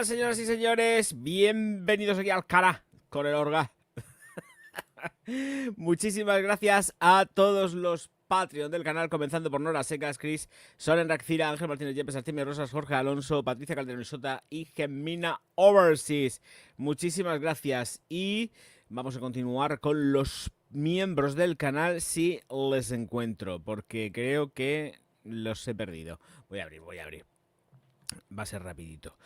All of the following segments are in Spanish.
buenas, señoras y señores. Bienvenidos aquí al canal con el Orga. Muchísimas gracias a todos los Patreon del canal, comenzando por Nora Secas, Chris, Soren Raxira, Ángel Martínez Yepes, Artemio Rosas, Jorge Alonso, Patricia Calderón Sota y Gemina Overseas. Muchísimas gracias y vamos a continuar con los miembros del canal si les encuentro, porque creo que los he perdido. Voy a abrir. Va a ser rapidito.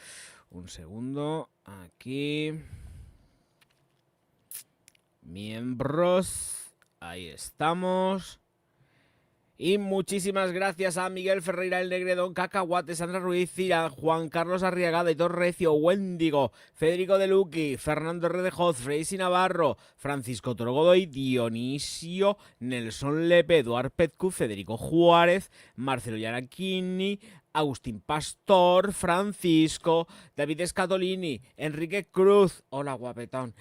Un segundo. Aquí. Miembros. Ahí estamos. Y muchísimas gracias a Miguel Ferreira, El Negredón, Cacahuate, Sandra Ruiz, Cira, Juan Carlos Arriagada, Hitor Recio, Wendigo, Federico De Luqui, Fernando Redejoz, Freisi Navarro, Francisco Torogodoy, Dionisio, Nelson Lepe, Eduard Petcu, Federico Juárez, Marcelo Yarachini, Agustín Pastor, Francisco, David Escatolini, Enrique Cruz, hola guapetón,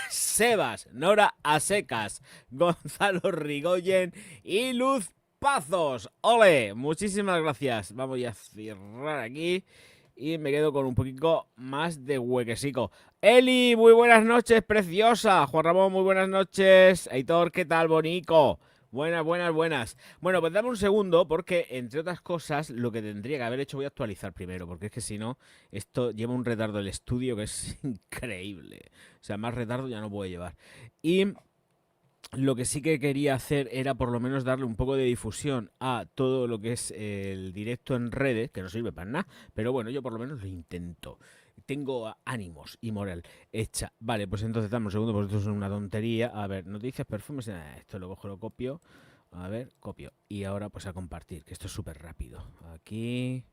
Sebas, Nora Asecas, Gonzalo Rigoyen y Luz Pazos. ¡Ole! Muchísimas gracias. Vamos a cerrar aquí y me quedo con un poquito más de huequesico. Eli, muy buenas noches, preciosa. Juan Ramón, muy buenas noches. Aitor, ¿qué tal, bonico? Buenas. Bueno, pues dame un segundo porque, entre otras cosas, lo que tendría que haber hecho voy a actualizar primero, porque es que si no, esto lleva un retardo del estudio que es increíble. O sea, más retardo ya no puedo llevar. Y lo que sí que quería hacer era por lo menos darle un poco de difusión a todo lo que es el directo en redes, que no sirve para nada, pero bueno, yo por lo menos lo intento. Tengo ánimos y moral hecha. Vale, pues entonces dame un segundo, porque esto es una tontería. A ver, noticias, perfumes, esto lo cojo, lo copio. A ver, copio. Y ahora pues a compartir, que esto es súper rápido. Aquí,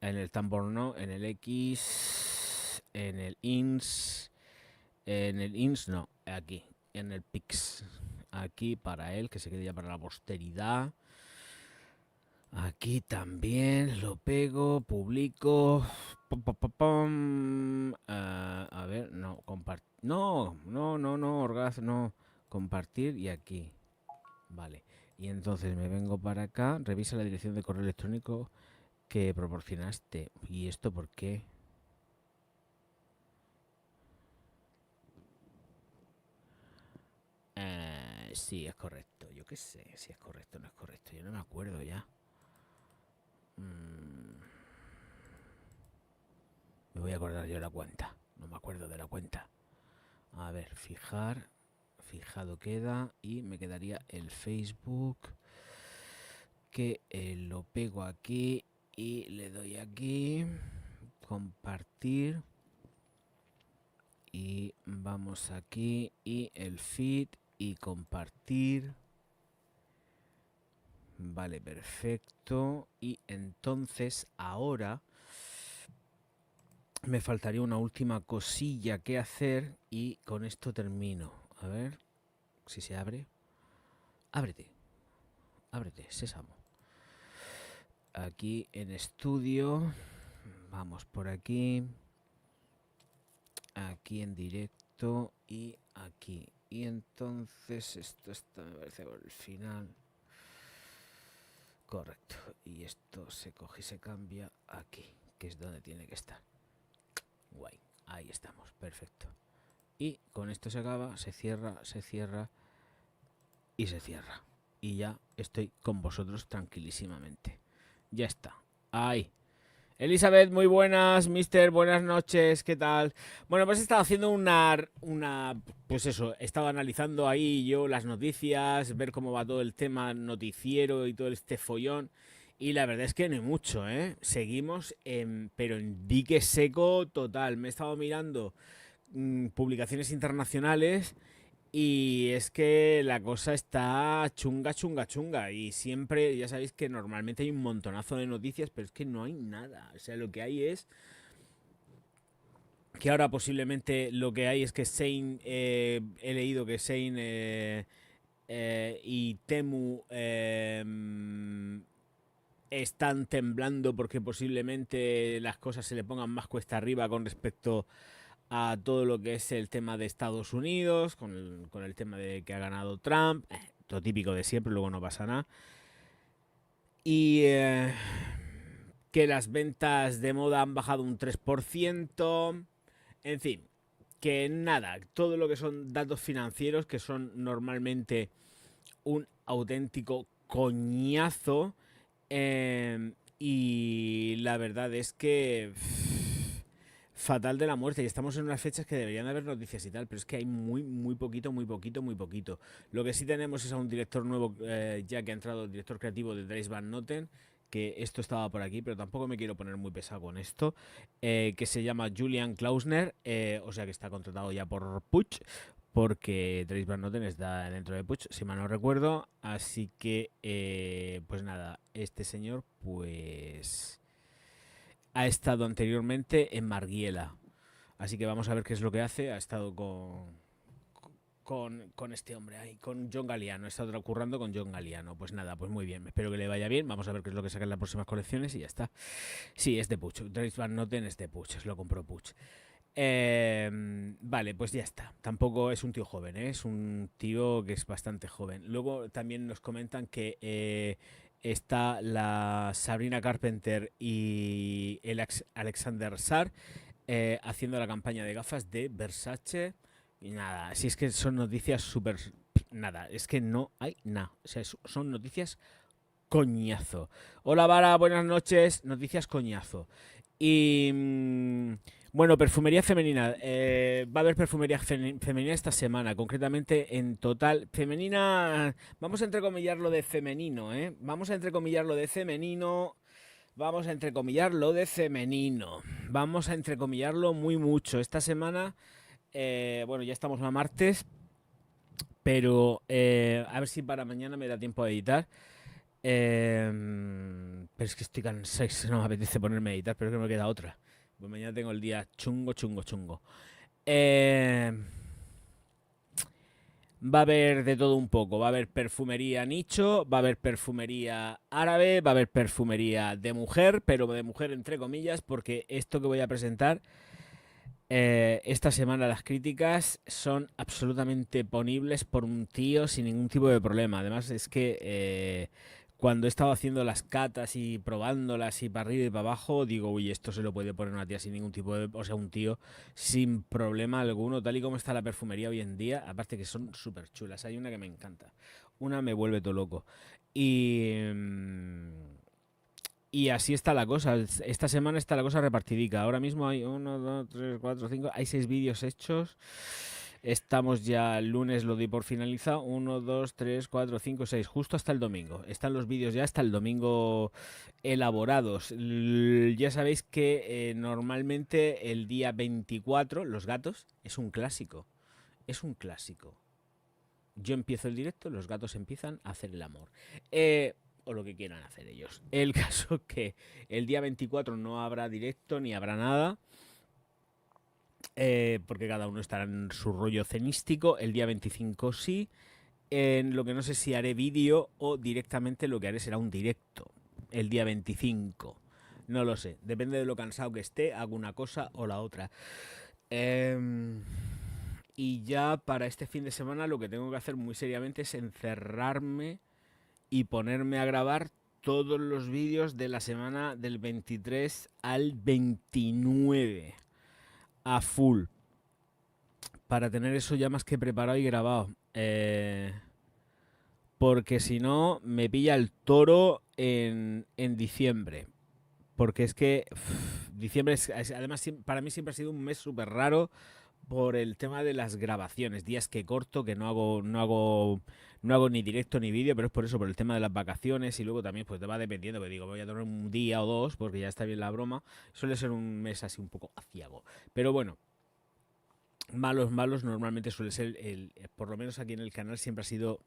en el tambor no, en el X, en el ins no, aquí, en el Pix. Aquí para él, que se quede ya para la posteridad. Aquí también lo pego, publico. A ver, no, compartir. No, Orgaz, no. Compartir y aquí. Vale. Y entonces me vengo para acá, revisa la dirección de correo electrónico que proporcionaste. ¿Y esto por qué? Sí, es correcto. Yo qué sé si es correcto o no es correcto. Yo no me acuerdo ya. Me voy a acordar yo de la cuenta. No me acuerdo de la cuenta. A ver, fijar. Fijado queda. Y me quedaría el Facebook. Que lo pego aquí. Y le doy aquí. Compartir. Y vamos aquí. Y el feed. Y compartir. Vale, perfecto. Y entonces ahora me faltaría una última cosilla que hacer y con esto termino. A ver si se abre. Ábrete, sésamo. Aquí en estudio. Vamos por aquí. Aquí en directo y aquí. Y entonces esto está, me parece, por el final. Correcto. Y esto se coge y se cambia aquí, que es donde tiene que estar. Guay. Ahí estamos. Perfecto. Y con esto se acaba, se cierra y se cierra. Y ya estoy con vosotros tranquilísimamente. Ya está. Ahí. Elizabeth, muy buenas. Mister, buenas noches. ¿Qué tal? Bueno, pues he estado haciendo pues eso, he estado analizando ahí yo las noticias, ver cómo va todo el tema noticiero y todo este follón. Y la verdad es que no hay mucho, ¿eh? Seguimos pero en dique seco total. Me he estado mirando publicaciones internacionales y es que la cosa está chunga. Y siempre, ya sabéis que normalmente hay un montonazo de noticias, pero es que no hay nada. O sea, lo que hay es que ahora posiblemente lo que hay es que Sein, he leído que Sein y Temu están temblando porque posiblemente las cosas se le pongan más cuesta arriba con respecto a todo lo que es el tema de Estados Unidos, con el tema de que ha ganado Trump, todo típico de siempre, luego no pasa nada. Y que las ventas de moda han bajado un 3%, en fin, que nada, todo lo que son datos financieros, que son normalmente un auténtico coñazo, y la verdad es que fatal de la muerte, y estamos en unas fechas que deberían haber noticias y tal, pero es que hay muy poquito. Lo que sí tenemos es a un director nuevo, ya que ha entrado el director creativo de Dries Van Noten, que esto estaba por aquí, pero tampoco me quiero poner muy pesado con esto, que se llama Julian Klausner, o sea que está contratado ya por Puig, porque Dries Van Noten está dentro de Puig, si mal no recuerdo, así que, pues nada, este señor, pues ha estado anteriormente en Margiela. Así que vamos a ver qué es lo que hace. Ha estado con este hombre ahí, con John Galliano. Ha estado currando con John Galliano. Pues nada, pues muy bien. Espero que le vaya bien. Vamos a ver qué es lo que saca en las próximas colecciones y ya está. Sí, es de Puig. Dries Van Noten es de Puig. Lo compró Puig. Vale, pues ya está. Tampoco es un tío joven, ¿eh? Es un tío que es bastante joven. Luego también nos comentan que está la Sabrina Carpenter y el Alexander Sarr haciendo la campaña de gafas de Versace. Y nada, si es que son noticias súper... Nada, es que no hay nada. O sea, son noticias coñazo. Hola Vara, buenas noches. Noticias coñazo. Y... bueno, perfumería femenina. Va a haber perfumería femenina esta semana, concretamente en total. Femenina, vamos a entrecomillarlo de femenino, ¿eh? Vamos a entrecomillarlo de femenino. Vamos a entrecomillarlo de femenino. Vamos a entrecomillarlo muy mucho. Esta semana, bueno, ya estamos a martes, pero a ver si para mañana me da tiempo a editar. Pero es que estoy cansado, no me apetece ponerme a editar, pero es que me queda otra. Pues mañana tengo el día chungo. Va a haber de todo un poco. Va a haber perfumería nicho, va a haber perfumería árabe, va a haber perfumería de mujer, pero de mujer entre comillas, porque esto que voy a presentar esta semana, las críticas son absolutamente ponibles por un tío sin ningún tipo de problema. Además es que cuando he estado haciendo las catas y probándolas y para arriba y para abajo, digo, uy, esto se lo puede poner una tía sin ningún tipo de... O sea, un tío sin problema alguno, tal y como está la perfumería hoy en día. Aparte que son súper chulas. Hay una que me encanta. Una me vuelve todo loco. Y así está la cosa. Esta semana está la cosa repartidica. Ahora mismo hay 1, 2, 3, 4, 5. Hay 6 vídeos hechos. Estamos ya el lunes, lo di por finalizado. 1, 2, 3, 4, 5, 6. Justo hasta el domingo. Están los vídeos ya hasta el domingo elaborados. Ya sabéis que normalmente el día 24, los gatos, es un clásico. Es un clásico. Yo empiezo el directo, los gatos empiezan a hacer el amor. O lo que quieran hacer ellos. El caso que el día 24 no habrá directo ni habrá nada, porque cada uno estará en su rollo cenístico. El día 25 sí. En lo que no sé si haré vídeo o directamente lo que haré será un directo. El día 25. No lo sé. Depende de lo cansado que esté, hago una cosa o la otra. Y ya para este fin de semana lo que tengo que hacer muy seriamente es encerrarme y ponerme a grabar todos los vídeos de la semana del 23 al 29 a full, para tener eso ya más que preparado y grabado, porque si no me pilla el toro en diciembre, porque es que diciembre además para mí siempre ha sido un mes súper raro por el tema de las grabaciones, días que corto, que no hago ni directo ni vídeo, pero es por eso, por el tema de las vacaciones, y luego también pues te va dependiendo, que digo, voy a tener un día o dos, porque ya está bien la broma, suele ser un mes así un poco aciago, pero bueno, malos normalmente suele ser, por lo menos aquí en el canal siempre ha sido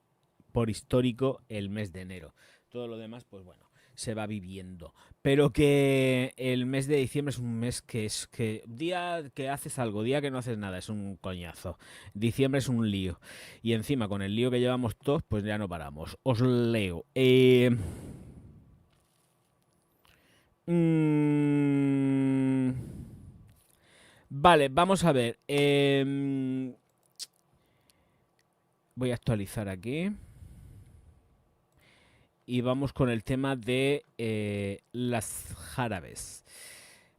por histórico el mes de enero, todo lo demás pues bueno, se va viviendo. Pero que el mes de diciembre es un mes que es que día que haces algo, día que no haces nada, es un coñazo. Diciembre es un lío. Y encima con el lío que llevamos todos, pues ya no paramos. Os leo. Vale, vamos a ver. Voy a actualizar aquí. y vamos con el tema de las jarabes.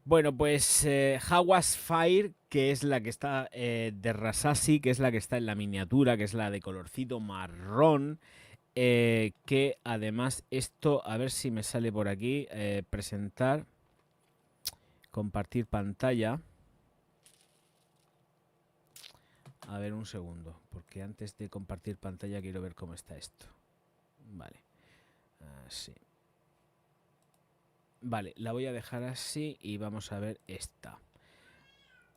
Bueno, pues Hawas Fire, que es la que está de Rasashi, que es la que está en la miniatura, que es la de colorcito marrón, que además esto, a ver si me sale por aquí, presentar, compartir pantalla. A ver, un segundo, porque antes de compartir pantalla quiero ver cómo está esto. Vale, así. Vale, la voy a dejar así y vamos a ver esta.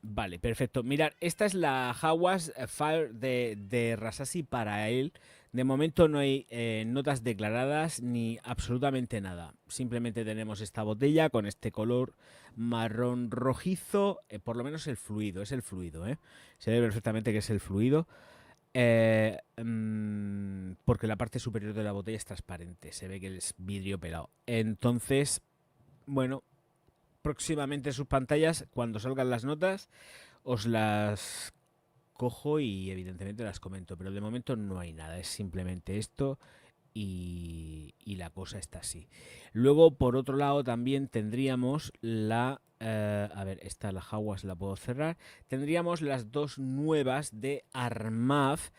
Vale, perfecto. Mirad, esta es la Hawas Fire de Rasashi para él. De momento no hay notas declaradas ni absolutamente nada. Simplemente tenemos esta botella con este color marrón rojizo. Por lo menos el fluido, es el fluido, ¿eh? Se ve perfectamente que es el fluido. Porque la parte superior de la botella es transparente. Se ve que es vidrio pelado. Entonces, bueno, próximamente sus pantallas, cuando salgan las notas, os las cojo y evidentemente las comento, pero de momento no hay nada, es simplemente esto y la cosa está así. Luego, por otro lado, también tendríamos la... a ver, esta la Hawas la puedo cerrar. Tendríamos las dos nuevas de Armaf,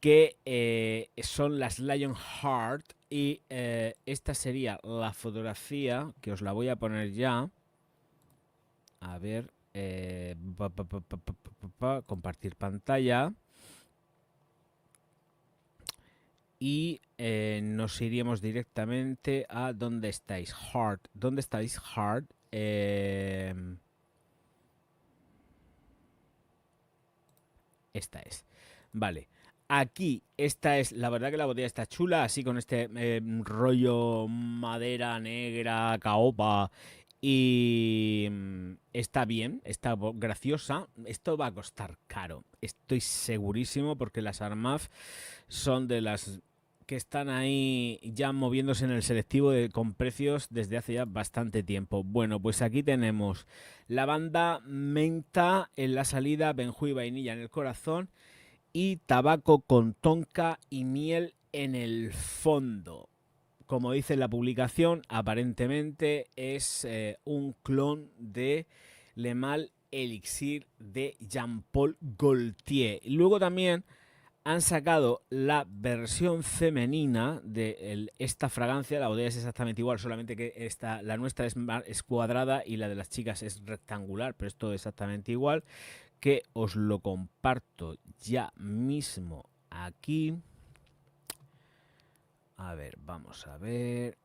que son las Lionheart, y esta sería la fotografía, que os la voy a poner ya. A ver, compartir pantalla. Y nos iríamos directamente a ¿dónde estáis? Heart. ¿Dónde estáis? Heart. Esta es. Vale. Aquí, esta es, la verdad que la botella está chula, así con este rollo madera negra, caoba. Y está bien, está graciosa. Esto va a costar caro, estoy segurísimo, porque las Armaf son de las que están ahí ya moviéndose en el selectivo con precios desde hace ya bastante tiempo. Bueno, pues aquí tenemos lavanda, menta en la salida, benjú y vainilla en el corazón, y tabaco con tonka y miel en el fondo. Como dice la publicación, aparentemente es un clon de Le Mal Elixir de Jean-Paul Gaultier. Luego también han sacado la versión femenina de esta fragancia. La botella es exactamente igual, solamente que la nuestra es cuadrada y la de las chicas es rectangular, pero es todo exactamente igual, que os lo comparto ya mismo aquí. A ver, vamos a ver.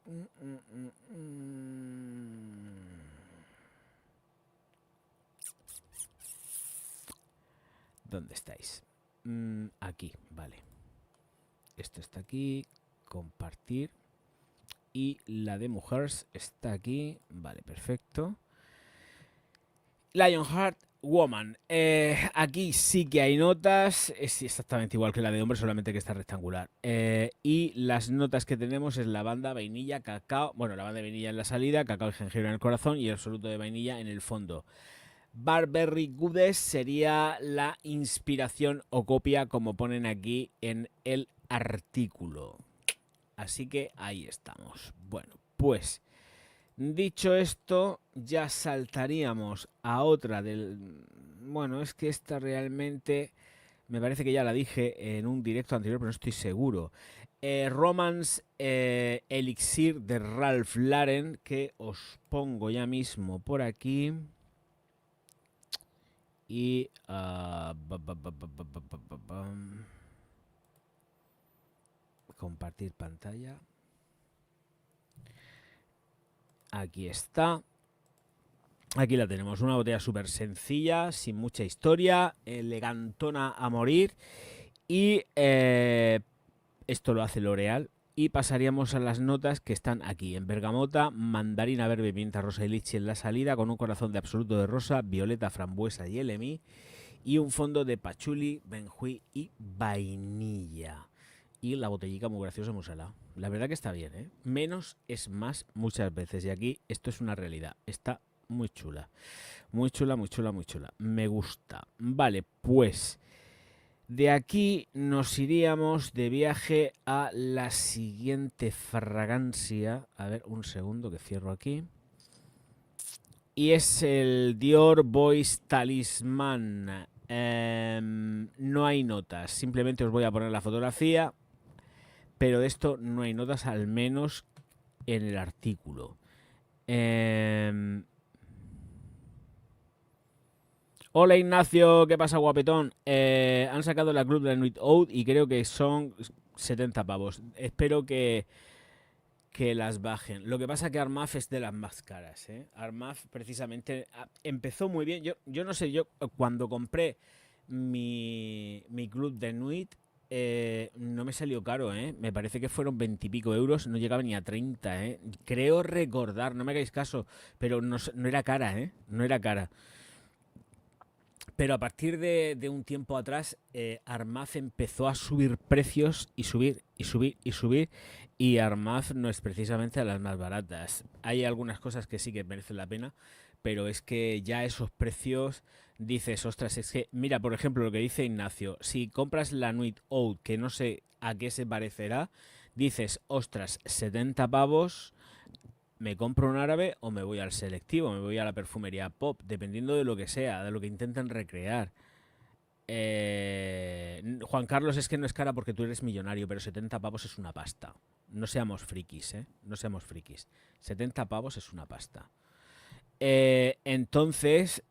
¿Dónde estáis? Aquí, vale. Esto está aquí. Compartir. Y la de Mujeres está aquí. Vale, perfecto. Lionheart Woman. Aquí sí que hay notas. Es exactamente igual que la de hombre, solamente que está rectangular. Y las notas que tenemos es lavanda, vainilla, cacao. Bueno, lavanda de vainilla en la salida, cacao y jengibre en el corazón y el absoluto de vainilla en el fondo. Barberry Goddess sería la inspiración o copia, como ponen aquí en el artículo. Así que ahí estamos. Bueno, pues dicho esto, ya saltaríamos a otra del... Bueno, es que esta realmente... Me parece que ya la dije en un directo anterior, pero no estoy seguro. Romance Elixir de Ralph Lauren, que os pongo ya mismo por aquí. Y... compartir pantalla. Aquí está. Aquí la tenemos, una botella súper sencilla, sin mucha historia, elegantona a morir. Y esto lo hace L'Oreal. Y pasaríamos a las notas que están aquí, en bergamota, mandarina verde, pimienta rosa y lichi en la salida, con un corazón de absoluto de rosa, violeta, frambuesa y LMI, y un fondo de pachuli, benjuí y vainilla. Y la botellica muy graciosa, muy salada. La verdad que está bien, ¿eh? Menos es más muchas veces, y aquí esto es una realidad. Está muy chula. Muy chula, muy chula, muy chula. Me gusta. Vale, pues De aquí nos iríamos de viaje a la siguiente fragancia. A ver, un segundo que cierro aquí. Y es el Dior Boys Talisman. No hay notas, simplemente os voy a poner la fotografía, pero de esto no hay notas, al menos en el artículo. Hola Ignacio, ¿qué pasa, guapetón? Han sacado la Club de la Nuit Out y creo que son 70 pavos. Espero que las bajen. Lo que pasa es que Armaf es de las más caras, ¿eh? Armaf precisamente empezó muy bien. Yo no sé, yo cuando compré mi Club de Nuit no me salió caro, ¿eh? Me parece que fueron 20 y pico euros, no llegaba ni a 30, ¿eh? Creo recordar, no me hagáis caso, pero no era cara, ¿eh? No era cara. Pero a partir de un tiempo atrás, Armaz empezó a subir precios y subir y subir y subir. Y Armaz no es precisamente de las más baratas. Hay algunas cosas que sí que merecen la pena, pero es que ya esos precios dices, ostras, es que, mira, por ejemplo, lo que dice Ignacio, si compras la Nuit Out, que no sé a qué se parecerá, dices, ostras, 70 pavos, me compro un árabe o me voy al selectivo, me voy a la perfumería pop, dependiendo de lo que sea, de lo que intenten recrear. Juan Carlos, es que no es cara porque tú eres millonario, pero 70 pavos es una pasta. No seamos frikis, ¿eh? No seamos frikis. 70 pavos es una pasta. Entonces,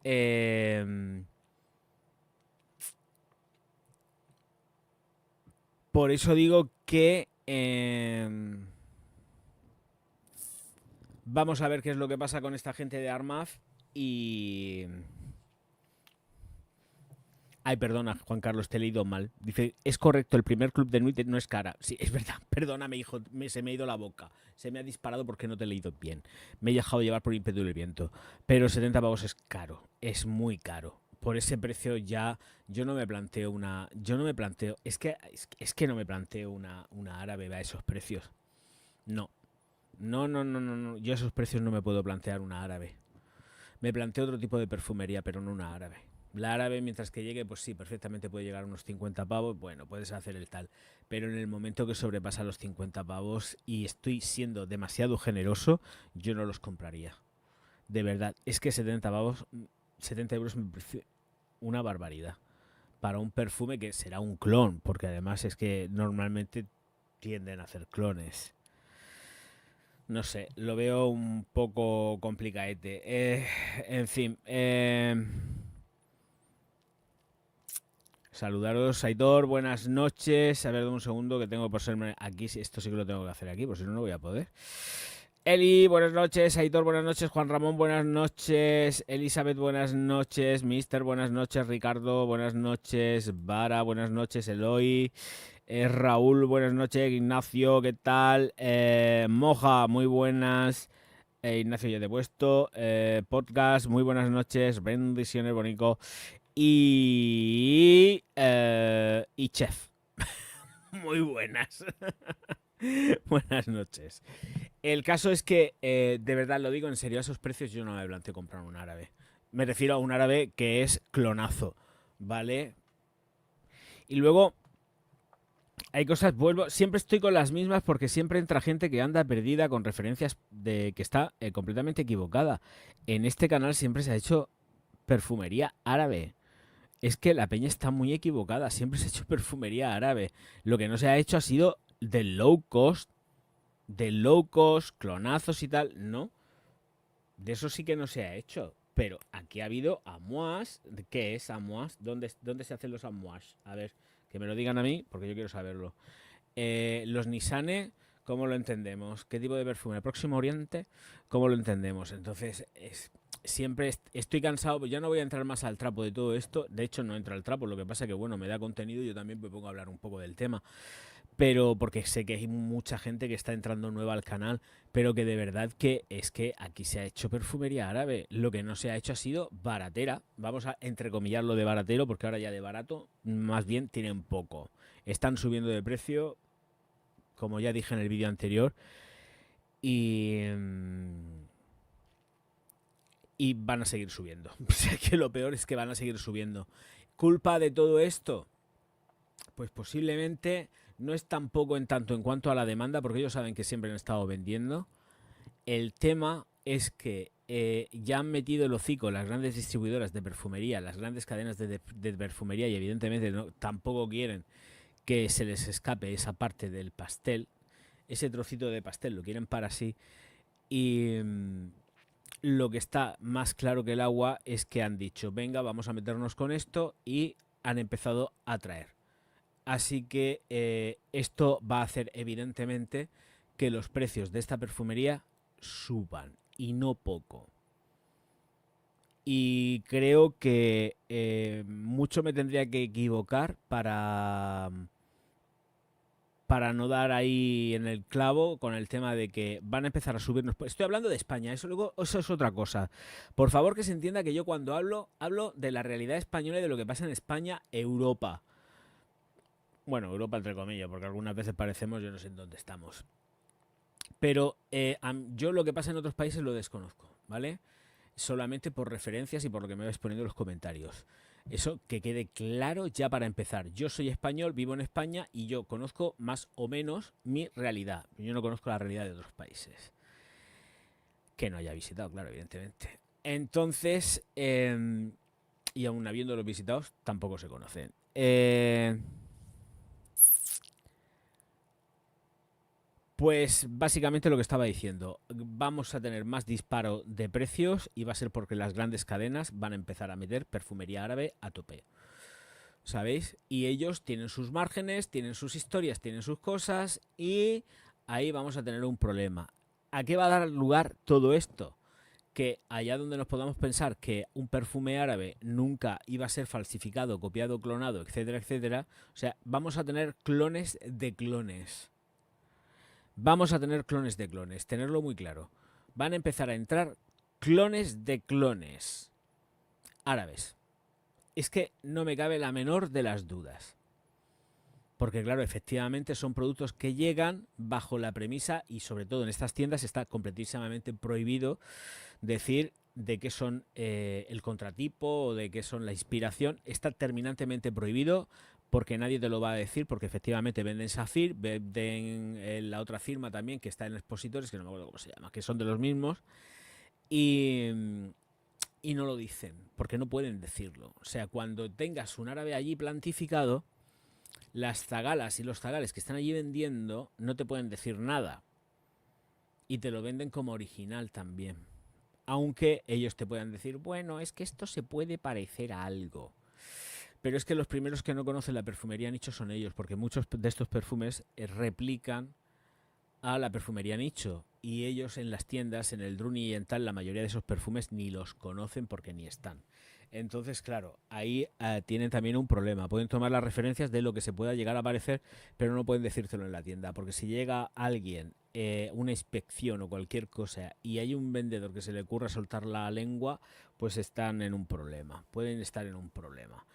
por eso digo que vamos a ver qué es lo que pasa con esta gente de Armaf y... Ay, perdona, Juan Carlos, te he leído mal. Dice, es correcto, el primer club de Nuit no es cara. Sí, es verdad, perdóname, hijo, se me ha ido la boca. Se me ha disparado porque no te he leído bien. Me he dejado llevar por ímpetu del viento. Pero 70 pavos es caro, es muy caro. Por ese precio ya yo no me planteo una... Yo no me planteo... Es que no me planteo una árabe a esos precios. No. No. Yo a esos precios no me puedo plantear una árabe. Me planteo otro tipo de perfumería, pero no una árabe. La árabe, mientras que llegue, pues sí, perfectamente puede llegar a unos 50 pavos. Bueno, puedes hacer el tal. Pero en el momento que sobrepasa los 50 pavos y estoy siendo demasiado generoso, yo no los compraría. De verdad, es que 70 pavos, 70 euros me parece una barbaridad. Para un perfume que será un clon, porque además es que normalmente tienden a hacer clones. No sé, lo veo un poco complicadete. En fin, saludaros, Aitor, buenas noches. A ver, un segundo que tengo que ponerme aquí. Esto sí que lo tengo que hacer aquí, por si no, no voy a poder. Eli, buenas noches. Aitor, buenas noches. Juan Ramón, buenas noches. Elizabeth, buenas noches. Mister, buenas noches. Ricardo, buenas noches. Vara, buenas noches. Eloy. Raúl, buenas noches. Ignacio, ¿qué tal? Moja, muy buenas. Ignacio, ya te he puesto. Podcast, muy buenas noches. Bendiciones, bonito. Y Chef. Muy buenas. Buenas noches. El caso es que, de verdad lo digo en serio, a esos precios yo no me planteo comprar un árabe. Me refiero a un árabe que es clonazo, ¿vale? Y luego hay cosas, siempre estoy con las mismas porque siempre entra gente que anda perdida con referencias de que está completamente equivocada. En este canal siempre se ha hecho perfumería árabe. Es que la peña está muy equivocada. Siempre se ha hecho perfumería árabe. Lo que no se ha hecho ha sido de low cost, clonazos y tal. No. De eso sí que no se ha hecho. Pero aquí ha habido amoas. ¿Qué es amoas? ¿Dónde se hacen los amoas? A ver, que me lo digan a mí porque yo quiero saberlo. Los Nisane, ¿cómo lo entendemos? ¿Qué tipo de perfume? ¿Próximo Oriente? ¿Cómo lo entendemos? Entonces, siempre estoy cansado, ya no voy a entrar más al trapo de todo esto. De hecho, no entro al trapo, lo que pasa es que, bueno, me da contenido y yo también me pongo a hablar un poco del tema. Pero porque sé que hay mucha gente que está entrando nueva al canal, pero que de verdad que es que aquí se ha hecho perfumería árabe. Lo que no se ha hecho ha sido baratera. Vamos a entrecomillarlo de baratero, porque ahora ya de barato más bien tienen poco. Están subiendo de precio, como ya dije en el vídeo anterior, y van a seguir subiendo. O sea que lo peor es que van a seguir subiendo. ¿Culpa de todo esto? pues posiblemente no es tampoco en tanto en cuanto a la demanda, porque ellos saben que siempre han estado vendiendo. El tema es que ya han metido el hocico las grandes distribuidoras de perfumería, las grandes cadenas de perfumería, y evidentemente tampoco quieren que se les escape esa parte del pastel, ese trocito de pastel lo quieren para sí. Y lo que está más claro que el agua es que han dicho, venga, vamos a meternos con esto, y han empezado a traer. Así que esto va a hacer evidentemente que los precios de esta perfumería suban, y no poco. Y creo que mucho me tendría que equivocar para no dar ahí en el clavo con el tema de que van a empezar a subirnos. Estoy hablando de España, eso es otra cosa. Por favor, que se entienda que yo cuando hablo de la realidad española y de lo que pasa en España, Europa. Bueno, Europa entre comillas, porque algunas veces parecemos, yo no sé en dónde estamos. Pero yo lo que pasa en otros países lo desconozco, ¿vale? Solamente por referencias y por lo que me vais poniendo en los comentarios. Eso que quede claro ya para empezar. Yo soy español, vivo en España y yo conozco más o menos mi realidad. Yo no conozco la realidad de otros países. Que no haya visitado, claro, evidentemente. Entonces, y aún habiéndolos visitados, tampoco se conocen. Pues básicamente lo que estaba diciendo, vamos a tener más disparo de precios y va a ser porque las grandes cadenas van a empezar a meter perfumería árabe a tope, ¿sabéis? Y ellos tienen sus márgenes, tienen sus historias, tienen sus cosas, y ahí vamos a tener un problema. ¿A qué va a dar lugar todo esto? Que allá donde nos podamos pensar que un perfume árabe nunca iba a ser falsificado, copiado, clonado, etcétera, etcétera, o sea, vamos a tener clones de clones. Vamos a tener clones de clones, tenerlo muy claro. Van a empezar a entrar clones de clones árabes. Es que no me cabe la menor de las dudas. Porque claro, efectivamente son productos que llegan bajo la premisa, y sobre todo en estas tiendas está completamente prohibido decir de qué son el contratipo o de qué son la inspiración. Está terminantemente prohibido porque nadie te lo va a decir, porque efectivamente venden Safir, venden la otra firma también que está en expositores, que no me acuerdo cómo se llama, que son de los mismos, y no lo dicen, porque no pueden decirlo. O sea, cuando tengas un árabe allí plantificado, las zagalas y los zagales que están allí vendiendo no te pueden decir nada, y te lo venden como original también. Aunque ellos te puedan decir, bueno, es que esto se puede parecer a algo. Pero es que los primeros que no conocen la perfumería nicho son ellos, porque muchos de estos perfumes replican a la perfumería nicho. Y ellos en las tiendas, en el Druni y en tal, la mayoría de esos perfumes ni los conocen porque ni están. Entonces, claro, ahí tienen también un problema. Pueden tomar las referencias de lo que se pueda llegar a aparecer, pero no pueden decírtelo en la tienda. Porque si llega alguien, una inspección o cualquier cosa, y hay un vendedor que se le ocurra soltar la lengua, pues están en un problema. Pueden estar en un problema.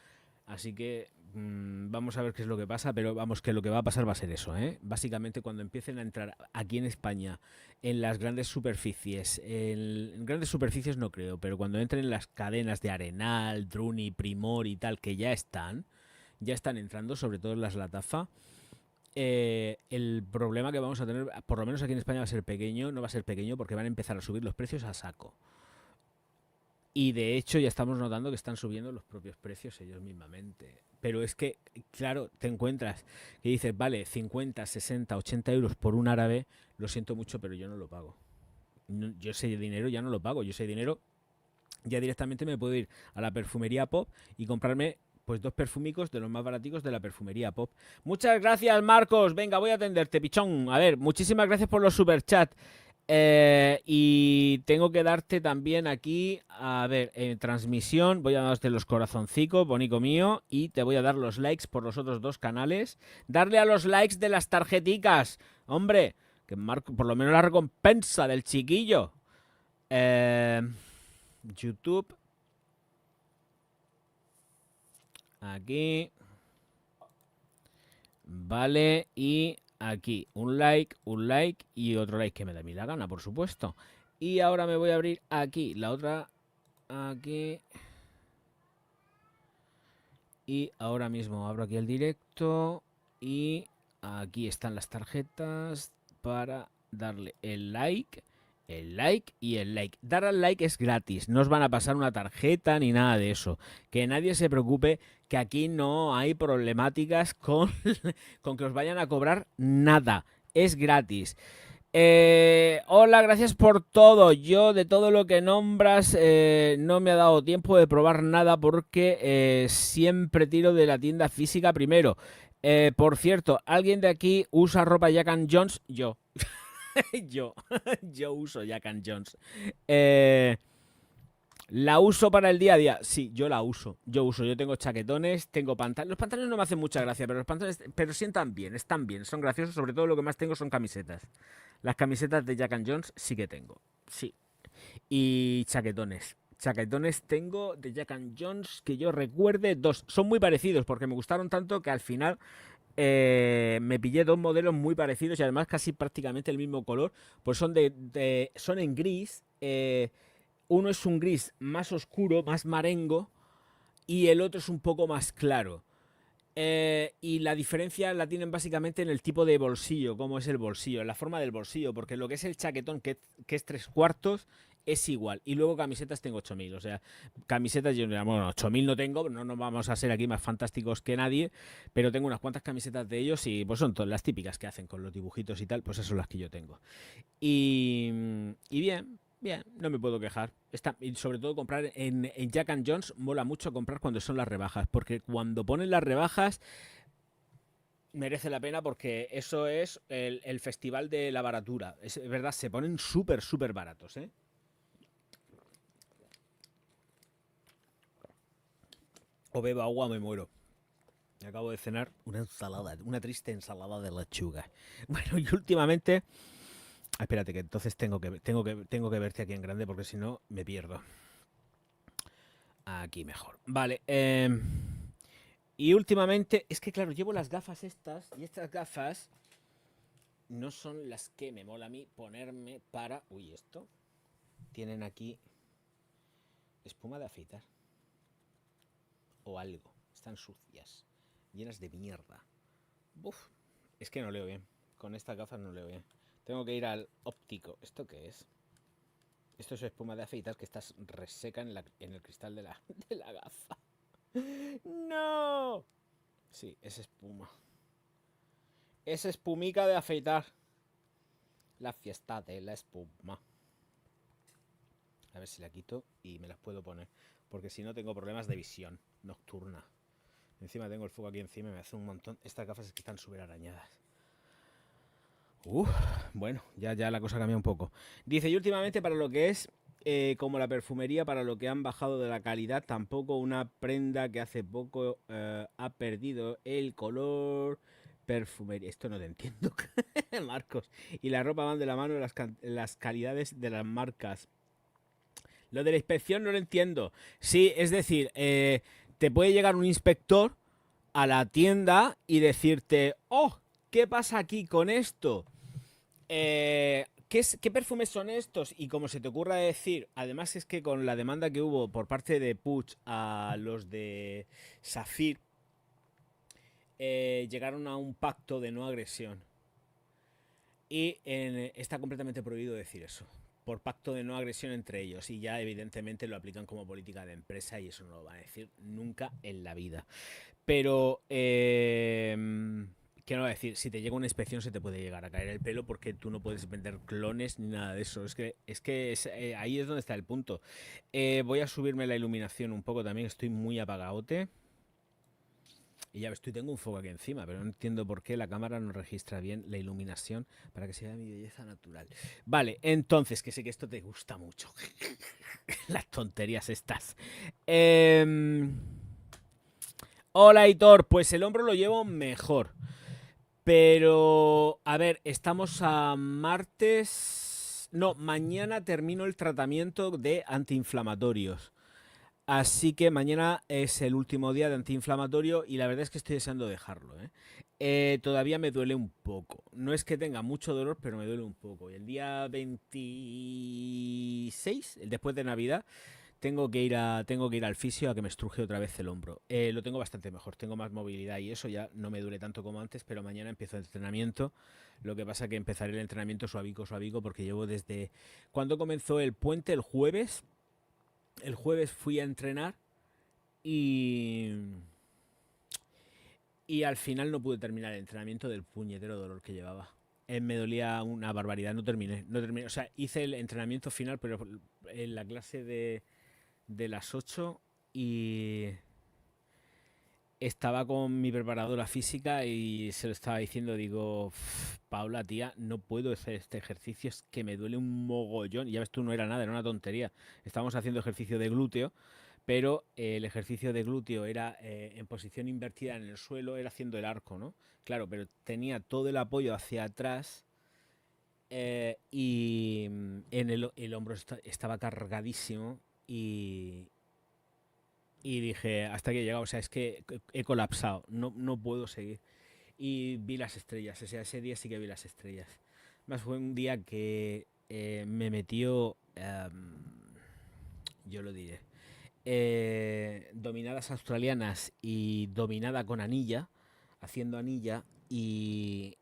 Así que vamos a ver qué es lo que pasa, pero vamos, que lo que va a pasar va a ser eso, ¿eh? Básicamente cuando empiecen a entrar aquí en España en las grandes superficies, en grandes superficies no creo, pero cuando entren las cadenas de Arenal, Druni, Primor y tal, que ya están entrando, sobre todo en las Latafa, el problema que vamos a tener, por lo menos aquí en España, va a ser pequeño. No va a ser pequeño porque van a empezar a subir los precios a saco. Y de hecho ya estamos notando que están subiendo los propios precios ellos mismamente. Pero es que, claro, te encuentras que dices, vale, 50, 60, 80 euros por un árabe, lo siento mucho, pero yo no lo pago. Yo ese dinero ya no lo pago. Yo ese dinero ya directamente me puedo ir a la perfumería Pop y comprarme pues 2 perfumicos de los más baraticos de la perfumería Pop. Muchas gracias, Marcos. Venga, voy a atenderte, pichón. A ver, muchísimas gracias por los superchats. Y tengo que darte también aquí, a ver, en transmisión, voy a darte los corazoncicos, bonico mío, y te voy a dar los likes por los otros 2 canales. Darle a los likes de las tarjeticas, hombre, que marco por lo menos la recompensa del chiquillo. YouTube. Aquí. Vale, y aquí un like y otro like que me da a mí la gana, por supuesto. Y ahora me voy a abrir aquí la otra, aquí. Y ahora mismo abro aquí el directo y aquí están las tarjetas para darle el like y el like. Dar al like es gratis, no os van a pasar una tarjeta ni nada de eso. Que nadie se preocupe, que aquí no hay problemáticas con, con que os vayan a cobrar nada. Es gratis. Hola, gracias por todo. Yo de todo lo que nombras no me ha dado tiempo de probar nada porque siempre tiro de la tienda física primero. Por cierto, ¿alguien de aquí usa ropa Jack and Jones? Yo. yo. Yo uso Jack and Jones. ¿La uso para el día a día? Sí, yo la uso. Yo tengo chaquetones, tengo pantalones. Los pantalones no me hacen mucha gracia, pero los pantalones sientan bien, están bien, son graciosos. Sobre todo lo que más tengo son camisetas. Las camisetas de Jack and Jones sí que tengo. Sí. Y chaquetones. Chaquetones tengo de Jack and Jones que yo recuerde dos. Son muy parecidos porque me gustaron tanto que al final me pillé dos modelos muy parecidos y además casi prácticamente el mismo color. Pues son son en gris. Uno es un gris más oscuro, más marengo, y el otro es un poco más claro. Y la diferencia la tienen básicamente en el tipo de bolsillo, cómo es el bolsillo, en la forma del bolsillo, porque lo que es el chaquetón, que es 3/4, es igual. Y luego camisetas tengo 8000, o sea, camisetas yo, bueno, 8000 no tengo, no nos vamos a ser aquí más fantásticos que nadie, pero tengo unas cuantas camisetas de ellos y pues son todas las típicas que hacen con los dibujitos y tal, pues esas son las que yo tengo. Y bien, bien, no me puedo quejar. Y sobre todo comprar en Jack and Jones mola mucho comprar cuando son las rebajas, porque cuando ponen las rebajas merece la pena porque eso es el festival de la baratura. Es verdad, se ponen súper, súper baratos, ¿eh? O bebo agua o me muero. Acabo de cenar una ensalada, una triste ensalada de lechuga. Bueno, y últimamente... Espérate, que entonces tengo que verte aquí en grande porque si no me pierdo. Aquí mejor. Vale. Y últimamente, es que claro, llevo las gafas estas y estas gafas no son las que me mola a mí ponerme para... Uy, esto. Tienen aquí espuma de afeitar. O algo. Están sucias. Llenas de mierda. Uf. Es que no leo bien. Con estas gafas no leo bien. Tengo que ir al óptico. ¿Esto qué es? Esto es espuma de afeitar que está reseca en el cristal de de la gafa. ¡No! Sí, es espuma. Es espumica de afeitar. La fiesta de la espuma. A ver si la quito y me las puedo poner. Porque si no tengo problemas de visión nocturna. Encima tengo el fuego aquí encima y me hace un montón. Estas gafas es que están súper arañadas. Bueno, ya la cosa cambia un poco. Dice, y últimamente para lo que es como la perfumería, para lo que han bajado de la calidad, tampoco una prenda que hace poco ha perdido el color. Perfumería, esto no te entiendo, Marcos. Y la ropa van de la mano de las calidades de las marcas. Lo de la inspección no lo entiendo. Sí, es decir, te puede llegar un inspector a la tienda y decirte, oh, ¿qué pasa aquí con esto? ¿Qué perfumes son estos? Y como se te ocurra decir, además es que con la demanda que hubo por parte de Puig a los de Safir, llegaron a un pacto de no agresión. Y está completamente prohibido decir eso. Por pacto de no agresión entre ellos. Y ya evidentemente lo aplican como política de empresa y eso no lo van a decir nunca en la vida. Pero... ¿qué no va a decir? Si te llega una inspección se te puede llegar a caer el pelo porque tú no puedes vender clones ni nada de eso. Ahí es donde está el punto. Voy a subirme la iluminación un poco también. Estoy muy apagadote. Y ya ves, tengo un foco aquí encima, pero no entiendo por qué la cámara no registra bien la iluminación para que se vea mi belleza natural. Vale, entonces, que sé que esto te gusta mucho. Las tonterías estas. Hola, Hitor. Pues el hombro lo llevo mejor. Pero, a ver, estamos a martes... No, mañana termino el tratamiento de antiinflamatorios. Así que mañana es el último día de antiinflamatorio y la verdad es que estoy deseando dejarlo. Todavía me duele un poco. No es que tenga mucho dolor, pero me duele un poco. Y el día 26, después de Navidad, tengo que ir al fisio a que me estruje otra vez el hombro. Lo tengo bastante mejor, tengo más movilidad y eso ya no me duele tanto como antes, pero mañana empiezo el entrenamiento. Lo que pasa que empezaré el entrenamiento suavico, suavico, porque llevo desde... ¿Cuándo comenzó el puente? El jueves. El jueves fui a entrenar y... Y al final no pude terminar el entrenamiento del puñetero dolor que llevaba. Me dolía una barbaridad, no terminé. O sea, hice el entrenamiento final, pero en la clase de las 8 y estaba con mi preparadora física y se lo estaba diciendo, digo, Paula, tía, no puedo hacer este ejercicio, es que me duele un mogollón. Y ya ves tú, no era nada, era una tontería. Estábamos haciendo ejercicio de glúteo, pero el ejercicio de glúteo era en posición invertida en el suelo, era haciendo el arco, ¿no? Claro, pero tenía todo el apoyo hacia atrás y en el hombro estaba cargadísimo y dije, hasta que he llegado, o sea, es que he colapsado, no puedo seguir. Y vi las estrellas, o sea, ese día sí que vi las estrellas. Más fue un día que me metió, yo lo diré, dominadas australianas y dominada con anilla, haciendo anilla y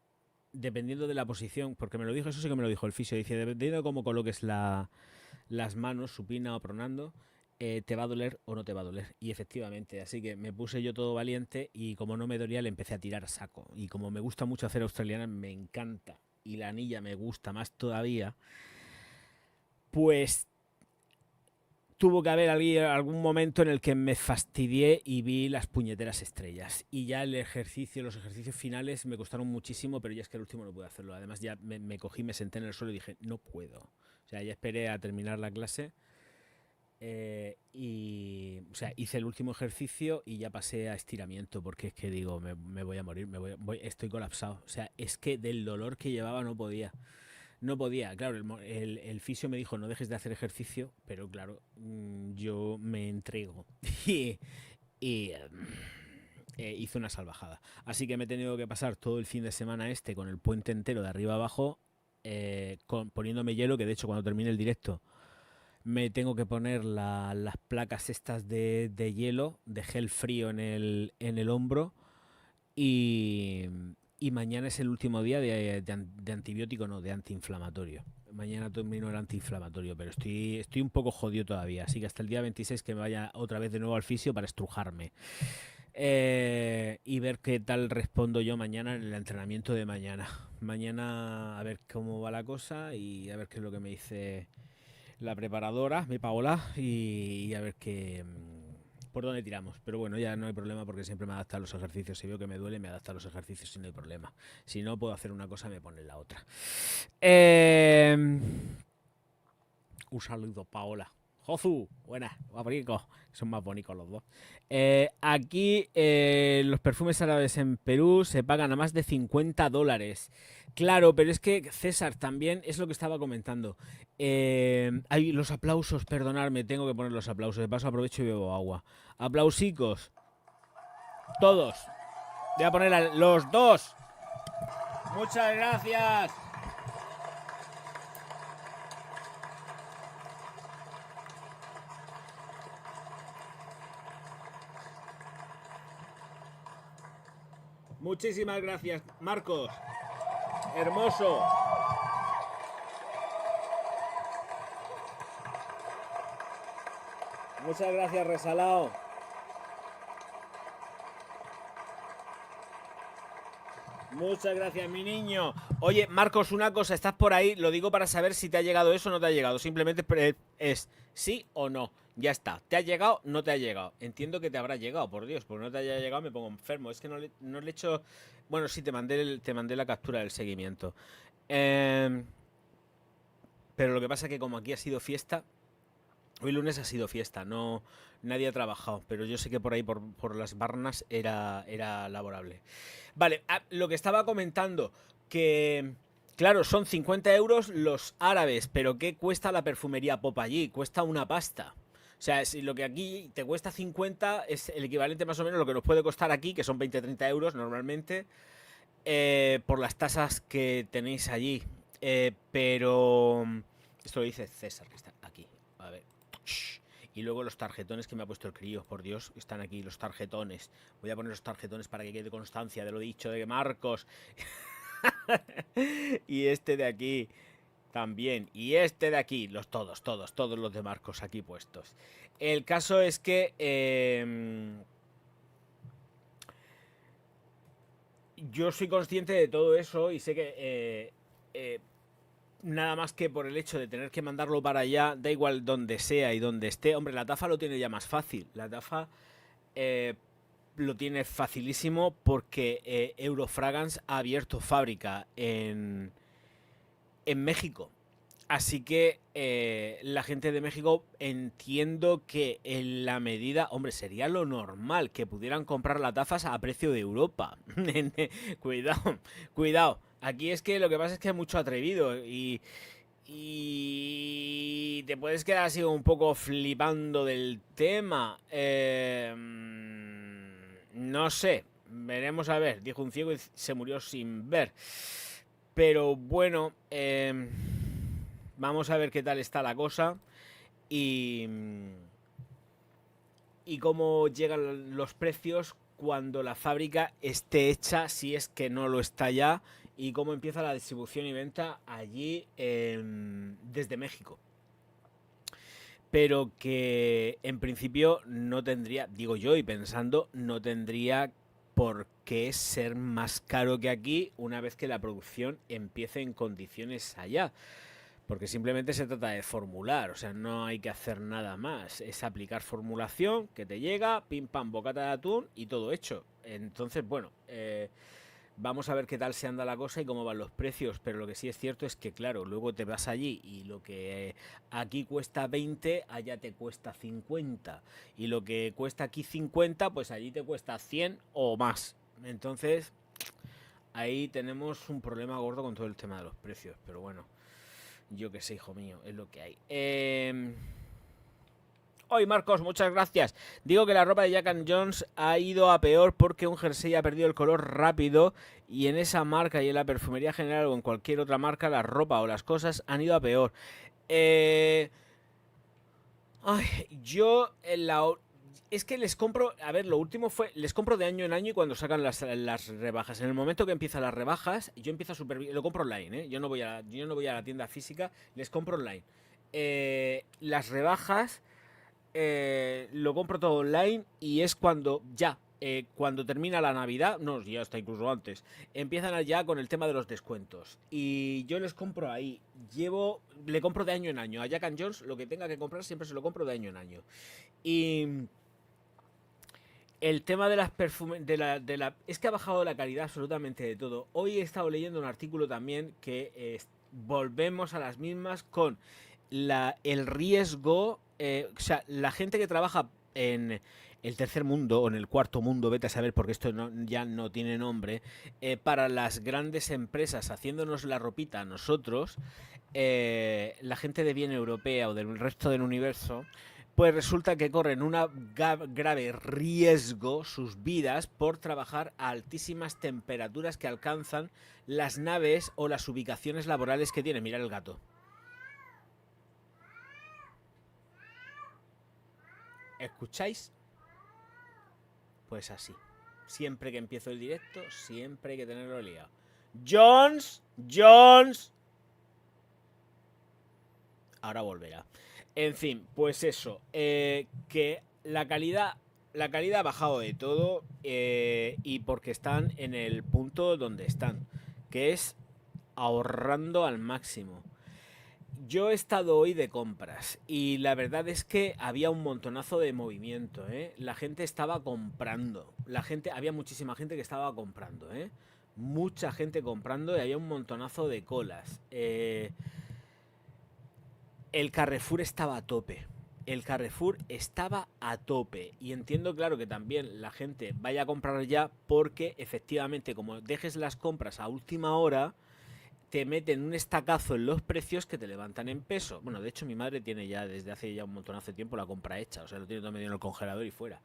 dependiendo de la posición, porque me lo dijo, eso sí que me lo dijo el fisio, dice, dependiendo de cómo coloques las manos, supina o pronando, te va a doler o no te va a doler. Y efectivamente, así que me puse yo todo valiente y como no me dolía le empecé a tirar a saco. Y como me gusta mucho hacer australiana, me encanta, y la anilla me gusta más todavía, pues tuvo que haber algún momento en el que me fastidié y vi las puñeteras estrellas. Y ya los ejercicios finales me costaron muchísimo, pero ya es que el último no pude hacerlo. Además ya me cogí, me senté en el suelo y dije, no puedo. O sea, ya esperé a terminar la clase y, o sea, hice el último ejercicio y ya pasé a estiramiento porque es que digo, me voy a morir, estoy colapsado. O sea, es que del dolor que llevaba no podía. No podía, claro, el fisio me dijo no dejes de hacer ejercicio, pero claro, yo me entrego y hice una salvajada. Así que me he tenido que pasar todo el fin de semana con el puente entero de arriba abajo, poniéndome hielo, que de hecho cuando termine el directo me tengo que poner las placas estas de hielo, de gel frío en el hombro y, y mañana es el último día de antibiótico, no, de antiinflamatorio. Mañana termino el antiinflamatorio, pero estoy un poco jodido todavía, así que hasta el día 26 que me vaya otra vez de nuevo al fisio para estrujarme. Y ver qué tal respondo yo mañana en el entrenamiento de mañana. Mañana a ver cómo va la cosa y a ver qué es lo que me dice la preparadora, mi Paola, y a ver qué por dónde tiramos. Pero bueno, ya no hay problema porque siempre me adapta a los ejercicios. Si veo que me duele, me adapta a los ejercicios y no hay problema. Si no puedo hacer una cosa, me ponen la otra. Un saludo, Paola. Josu, buenas, guaparico. Son más bonitos los dos. Aquí los perfumes árabes en Perú se pagan a más de $50. Claro, pero es que César también es lo que estaba comentando. Hay los aplausos, perdonadme, tengo que poner los aplausos. De paso aprovecho y bebo agua. Aplausicos. Todos. Voy a poner a los dos. Muchas gracias. Muchísimas gracias, Marcos. Hermoso. Muchas gracias, Resalao. Muchas gracias, mi niño. Oye, Marcos, una cosa, estás por ahí, lo digo para saber si te ha llegado eso o no te ha llegado. Simplemente es sí o no. Ya está. ¿Te ha llegado? No te ha llegado. Entiendo que te habrá llegado, por Dios. Porque no te haya llegado me pongo enfermo. Es que no le he hecho... Bueno, sí, te mandé la captura del seguimiento. Pero lo que pasa es que como aquí ha sido fiesta... Hoy lunes ha sido fiesta, no nadie ha trabajado, pero yo sé que por ahí, por las Barnas, era laborable. Vale, lo que estaba comentando, que claro, son 50 euros los árabes, pero ¿qué cuesta la perfumería pop allí? Cuesta una pasta. O sea, si lo que aquí te cuesta 50 es el equivalente más o menos a lo que nos puede costar aquí, que son 20-30 euros normalmente, por las tasas que tenéis allí. Pero esto lo dice César, que está aquí. A ver. Y luego los tarjetones que me ha puesto el crío, por Dios, están aquí los tarjetones. Voy a poner los tarjetones para que quede constancia de lo dicho de Marcos. Y este de aquí también. Y este de aquí, todos los de Marcos aquí puestos. El caso es que yo soy consciente de todo eso y sé que nada más que por el hecho de tener que mandarlo para allá, da igual donde sea y donde esté. Hombre, la TAFA lo tiene ya más fácil. La TAFA lo tiene facilísimo porque Eurofragance ha abierto fábrica en México. Así que la gente de México, entiendo que en la medida, hombre, sería lo normal que pudieran comprar las tafas a precio de Europa. Cuidado, cuidado. Aquí es que lo que pasa es que hay mucho atrevido y te puedes quedar así un poco flipando del tema. No sé, veremos a ver. Dijo un ciego y se murió sin ver. Pero bueno, vamos a ver qué tal está la cosa y cómo llegan los precios cuando la fábrica esté hecha, si es que no lo está ya, y cómo empieza la distribución y venta allí desde México. Pero que en principio no tendría, digo yo y pensando, no tendría por qué ser más caro que aquí una vez que la producción empiece en condiciones allá. Porque simplemente se trata de formular, o sea, no hay que hacer nada más. Es aplicar formulación que te llega, pim pam, bocata de atún y todo hecho. Entonces, bueno, vamos a ver qué tal se anda la cosa y cómo van los precios. Pero lo que sí es cierto es que, claro, luego te vas allí y lo que aquí cuesta 20, allá te cuesta 50. Y lo que cuesta aquí 50, pues allí te cuesta 100 o más. Entonces, ahí tenemos un problema gordo con todo el tema de los precios. Pero bueno. Yo qué sé, hijo mío, es lo que hay. Hoy, Marcos, muchas gracias. Digo que la ropa de Jack and Jones ha ido a peor porque un jersey ha perdido el color rápido y en esa marca y en la perfumería general o en cualquier otra marca la ropa o las cosas han ido a peor. Yo es que les compro, a ver, lo último fue, les compro de año en año y cuando sacan las rebajas. En el momento que empiezan las rebajas, yo empiezo a lo compro online, ¿eh? Yo no voy a la tienda física, les compro online. Las rebajas lo compro todo online y es cuando ya, cuando termina la Navidad, no, ya está incluso antes, empiezan ya con el tema de los descuentos. Y yo les compro ahí, le compro de año en año. A Jack and Jones lo que tenga que comprar siempre se lo compro de año en año. Y el tema de las perfumes, es que ha bajado la calidad absolutamente de todo. Hoy he estado leyendo un artículo también que volvemos a las mismas con el riesgo, o sea, la gente que trabaja en el tercer mundo o en el cuarto mundo, vete a saber porque esto ya no tiene nombre, para las grandes empresas haciéndonos la ropita a nosotros, la gente de bien europea o del resto del universo, pues resulta que corren un grave riesgo sus vidas por trabajar a altísimas temperaturas que alcanzan las naves o las ubicaciones laborales que tienen. Mirad el gato. ¿Escucháis? Pues así. Siempre que empiezo el directo, siempre hay que tenerlo liado. Jones. Ahora volverá. En fin, pues eso. Que la calidad ha bajado de todo y porque están en el punto donde están, que es ahorrando al máximo. Yo he estado hoy de compras y la verdad es que había un montonazo de movimiento, ¿eh? La gente estaba comprando. Había muchísima gente que estaba comprando, ¿eh? Mucha gente comprando y había un montonazo de colas. El Carrefour estaba a tope. El Carrefour estaba a tope. Y entiendo, claro, que también la gente vaya a comprar ya porque efectivamente, como dejes las compras a última hora, te meten un estacazo en los precios que te levantan en peso. Bueno, de hecho mi madre tiene ya desde hace ya un montonazo de tiempo la compra hecha, o sea, lo tiene todo medio en el congelador y fuera.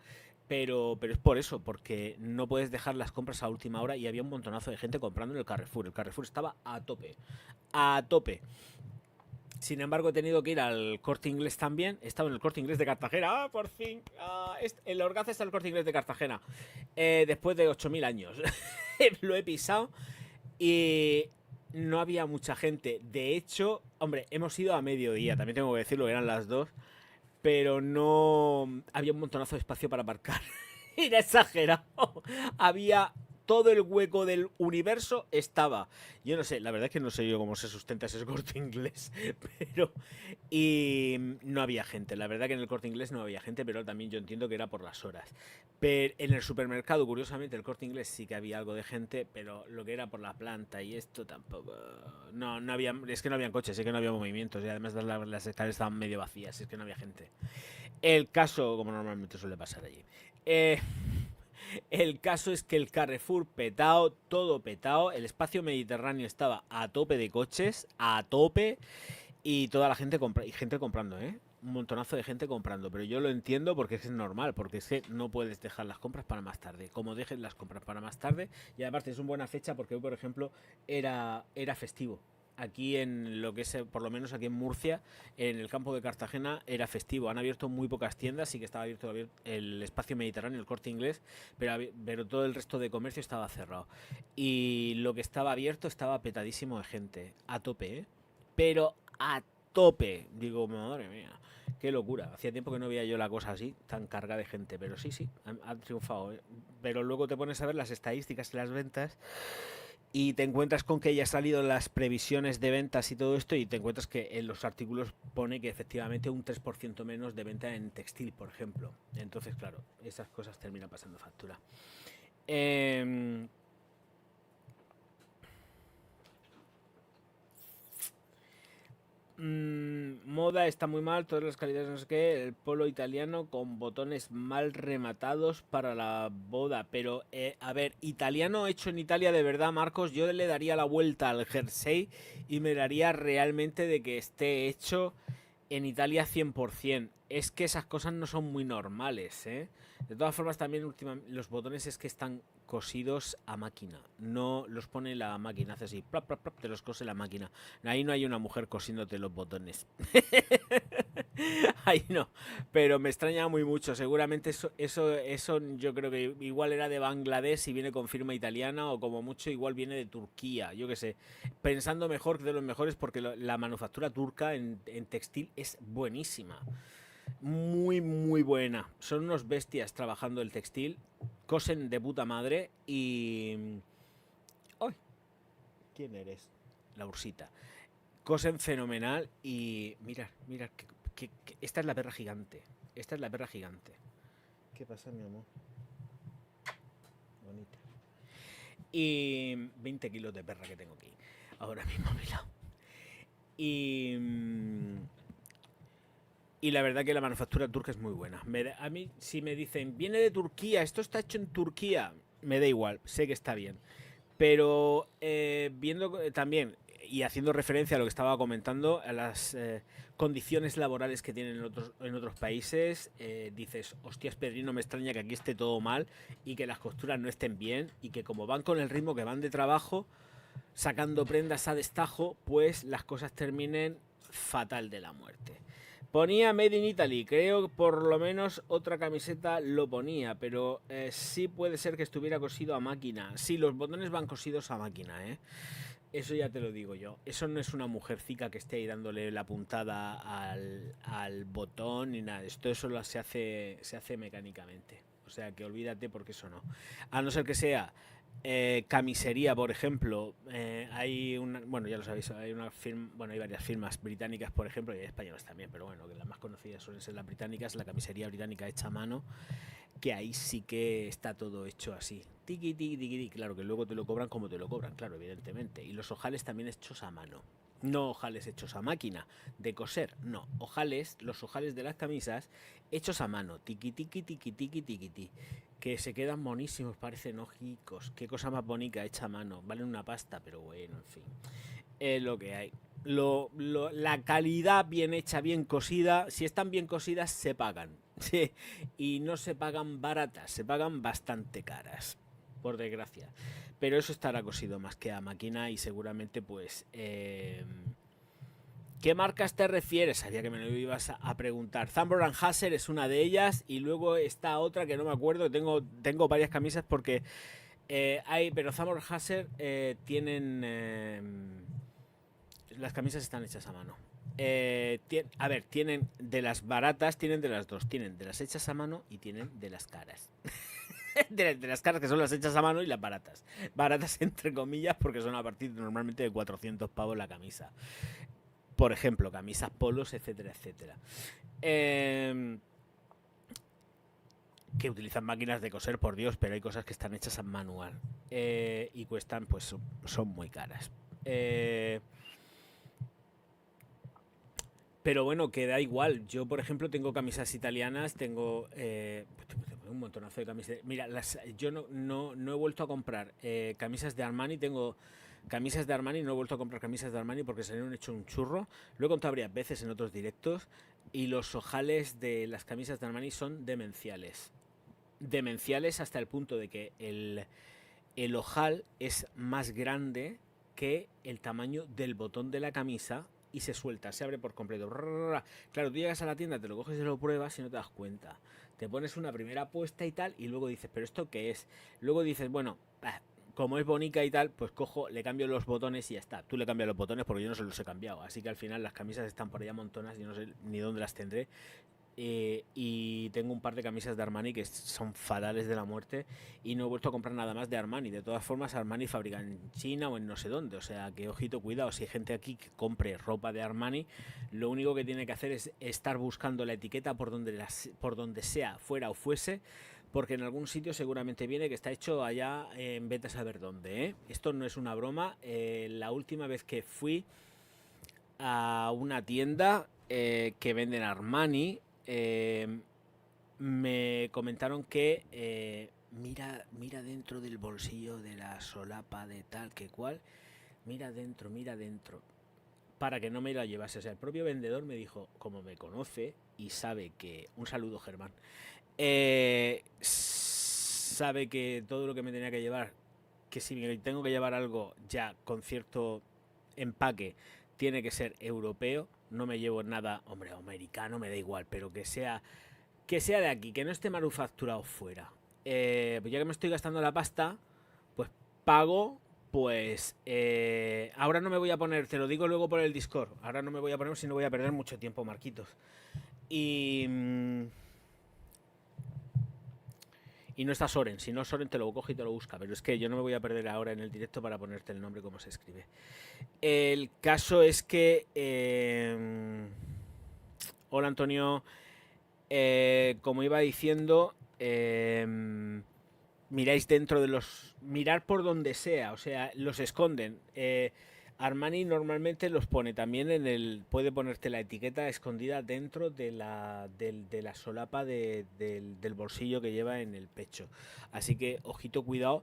Pero es por eso, porque no puedes dejar las compras a última hora y había un montonazo de gente comprando en el Carrefour. El Carrefour estaba a tope. A tope. Sin embargo, he tenido que ir al Corte Inglés también. He estado en el Corte Inglés de Cartagena. ¡Ah, por fin! El Orgaz está en el Corte Inglés de Cartagena. Después de 8000 años. Lo he pisado y no había mucha gente. De hecho, hombre, hemos ido a mediodía. También tengo que decirlo, eran las 2. Pero no había un montonazo de espacio para aparcar. Era exagerado. Había todo el hueco del universo estaba. Yo no sé, la verdad es que no sé yo cómo se sustenta ese Corte Inglés, pero y no había gente. La verdad que en el Corte Inglés no había gente, pero también yo entiendo que era por las horas. Pero en el supermercado, curiosamente, el Corte Inglés sí que había algo de gente, pero lo que era por la planta y esto tampoco. No había, es que no habían coches, es que no había movimientos y además las escaleras estaban medio vacías, es que no había gente. El caso, como normalmente suele pasar allí. Eh, el caso es que el Carrefour petado, todo petado, el espacio mediterráneo estaba a tope de coches, a tope, y toda la gente y gente comprando, ¿eh? Un montonazo de gente comprando, pero yo lo entiendo porque es normal, porque es que no puedes dejar las compras para más tarde. Como dejes las compras para más tarde, y además es una buena fecha porque hoy, por ejemplo, era festivo. Aquí en lo que es, por lo menos aquí en Murcia, en el campo de Cartagena, era festivo. Han abierto muy pocas tiendas, sí que estaba abierto el espacio mediterráneo, el Corte Inglés, pero todo el resto de comercio estaba cerrado. Y lo que estaba abierto estaba petadísimo de gente, a tope, ¿eh? Pero a tope. Digo, madre mía, qué locura. Hacía tiempo que no veía yo la cosa así, tan carga de gente. Pero sí, han triunfado, ¿eh? Pero luego te pones a ver las estadísticas y las ventas y te encuentras con que ya han salido las previsiones de ventas y todo esto y te encuentras que en los artículos pone que efectivamente un 3% menos de venta en textil, por ejemplo. Entonces, claro, esas cosas terminan pasando factura. Eh, Moda está muy mal, todas las calidades no sé qué, el polo italiano con botones mal rematados para la boda, pero a ver, italiano hecho en Italia de verdad, Marcos, yo le daría la vuelta al jersey y me daría realmente de que esté hecho en Italia 100%. Es que esas cosas no son muy normales, ¿eh? De todas formas, también los botones es que están cosidos a máquina. No los pone la máquina, hace así, plap, plap, plap, te los cose la máquina. Ahí no hay una mujer cosiéndote los botones. Ahí no. Pero me extraña muy mucho. Seguramente eso yo creo que igual era de Bangladesh y viene con firma italiana o como mucho igual viene de Turquía. Yo qué sé. Pensando mejor que de los mejores porque la manufactura turca en textil es buenísima. Muy, muy buena. Son unos bestias trabajando el textil. Cosen de puta madre y... ¡Ay! ¿Quién eres? La Ursita. Cosen fenomenal y... Mira, esta es la perra gigante. Esta es la perra gigante. ¿Qué pasa, mi amor? Bonita. Y 20 kilos de perra que tengo aquí. Ahora mismo a mi lado. Y... Y la verdad que la manufactura turca es muy buena. A mí, si me dicen, viene de Turquía, esto está hecho en Turquía, me da igual, sé que está bien. Pero viendo también y haciendo referencia a lo que estaba comentando, a las condiciones laborales que tienen en otros países, dices, hostias, Pedrino, me extraña que aquí esté todo mal y que las costuras no estén bien y que como van con el ritmo que van de trabajo, sacando prendas a destajo, pues las cosas terminen fatal de la muerte. Ponía Made in Italy, creo que por lo menos otra camiseta lo ponía, pero sí puede ser que estuviera cosido a máquina. Sí, los botones van cosidos a máquina, ¿eh? Eso ya te lo digo yo. Eso no es una mujercica que esté ahí dándole la puntada al botón ni nada. Eso se hace mecánicamente. O sea que olvídate porque eso no. A no ser que sea camisería, por ejemplo, hay una, bueno, ya lo sabéis, hay una firma, bueno, hay varias firmas británicas, por ejemplo, y hay españolas también, pero bueno, que las más conocidas suelen ser las británicas, la camisería británica hecha a mano, que ahí sí que está todo hecho así. Tiki, tiki, tiki, tiki. Claro que luego te lo cobran como te lo cobran, claro, evidentemente. Y los ojales también hechos a mano. No ojales hechos a máquina de coser, no. Los ojales de las camisas hechos a mano. Tiki, tiki, tiki, tiki, tiki, tiki. Que se quedan monísimos, parecen ojicos. Qué cosa más bonita hecha a mano. Valen una pasta, pero bueno, en fin. Es lo que hay. La calidad bien hecha, bien cosida, si están bien cosidas, se pagan. Sí, y no se pagan baratas, se pagan bastante caras, por desgracia. Pero eso estará cosido más que a máquina y seguramente pues ¿Qué marcas te refieres? Sabía que me lo ibas a preguntar. Thunder and Hasser es una de ellas y luego está otra que no me acuerdo. Tengo varias camisas porque pero Thunder and Hasser tienen... las camisas están hechas a mano. A ver, tienen de las baratas, tienen de las dos. Tienen de las hechas a mano y tienen de las caras. de las caras que son las hechas a mano y las baratas. Baratas entre comillas porque son a partir normalmente de 400 pavos la camisa. Por ejemplo, camisas polos, etcétera, etcétera. Que utilizan máquinas de coser, por Dios, pero hay cosas que están hechas a manual. Y cuestan, pues son muy caras. Pero bueno, que da igual. Yo, por ejemplo, tengo camisas italianas, tengo un montonazo de camisas. Mira, yo no he vuelto a comprar camisas de Armani, tengo camisas de Armani, no he vuelto a comprar camisas de Armani porque se han hecho un churro. Lo he contado varias veces en otros directos y los ojales de las camisas de Armani son demenciales. Demenciales hasta el punto de que el ojal es más grande que el tamaño del botón de la camisa y se suelta, se abre por completo. Claro, tú llegas a la tienda, te lo coges y lo pruebas y no te das cuenta. Te pones una primera apuesta y tal y luego dices, ¿pero esto qué es? Luego dices, bueno, como es bonita y tal, pues cojo, le cambio los botones y ya está. Tú le cambias los botones porque yo no se los he cambiado. Así que al final las camisas están por allá montonas y no sé ni dónde las tendré. Y tengo un par de camisas de Armani que son fatales de la muerte y no he vuelto a comprar nada más de Armani. De todas formas, Armani fabrica en China o en no sé dónde, o sea que ojito, cuidado, si hay gente aquí que compre ropa de Armani, lo único que tiene que hacer es estar buscando la etiqueta por donde sea, fuera o fuese, porque en algún sitio seguramente viene que está hecho allá en vete a saber dónde, ¿eh? Esto no es una broma. La última vez que fui a una tienda que venden Armani, me comentaron que mira dentro del bolsillo de la solapa de tal que cual, mira dentro, para que no me la llevase. O sea, el propio vendedor me dijo, como me conoce y sabe que, un saludo Germán, sabe que todo lo que me tenía que llevar, que si me tengo que llevar algo ya con cierto empaque, tiene que ser europeo, no me llevo nada, hombre, americano, me da igual, pero que sea de aquí, que no esté manufacturado fuera. Pues ya que me estoy gastando la pasta, pues pago. Pues ahora no me voy a poner, te lo digo luego por el Discord, ahora no me voy a poner si no voy a perder mucho tiempo, Marquitos. Y no está Soren, si no Soren te lo coge y te lo busca, pero es que yo no me voy a perder ahora en el directo para ponerte el nombre como se escribe. El caso es que hola Antonio. Como iba diciendo, miráis dentro de los... Mirar por donde sea, o sea, los esconden. Armani normalmente los pone también en el... Puede ponerte la etiqueta escondida dentro de la solapa del bolsillo que lleva en el pecho. Así que, ojito, cuidado.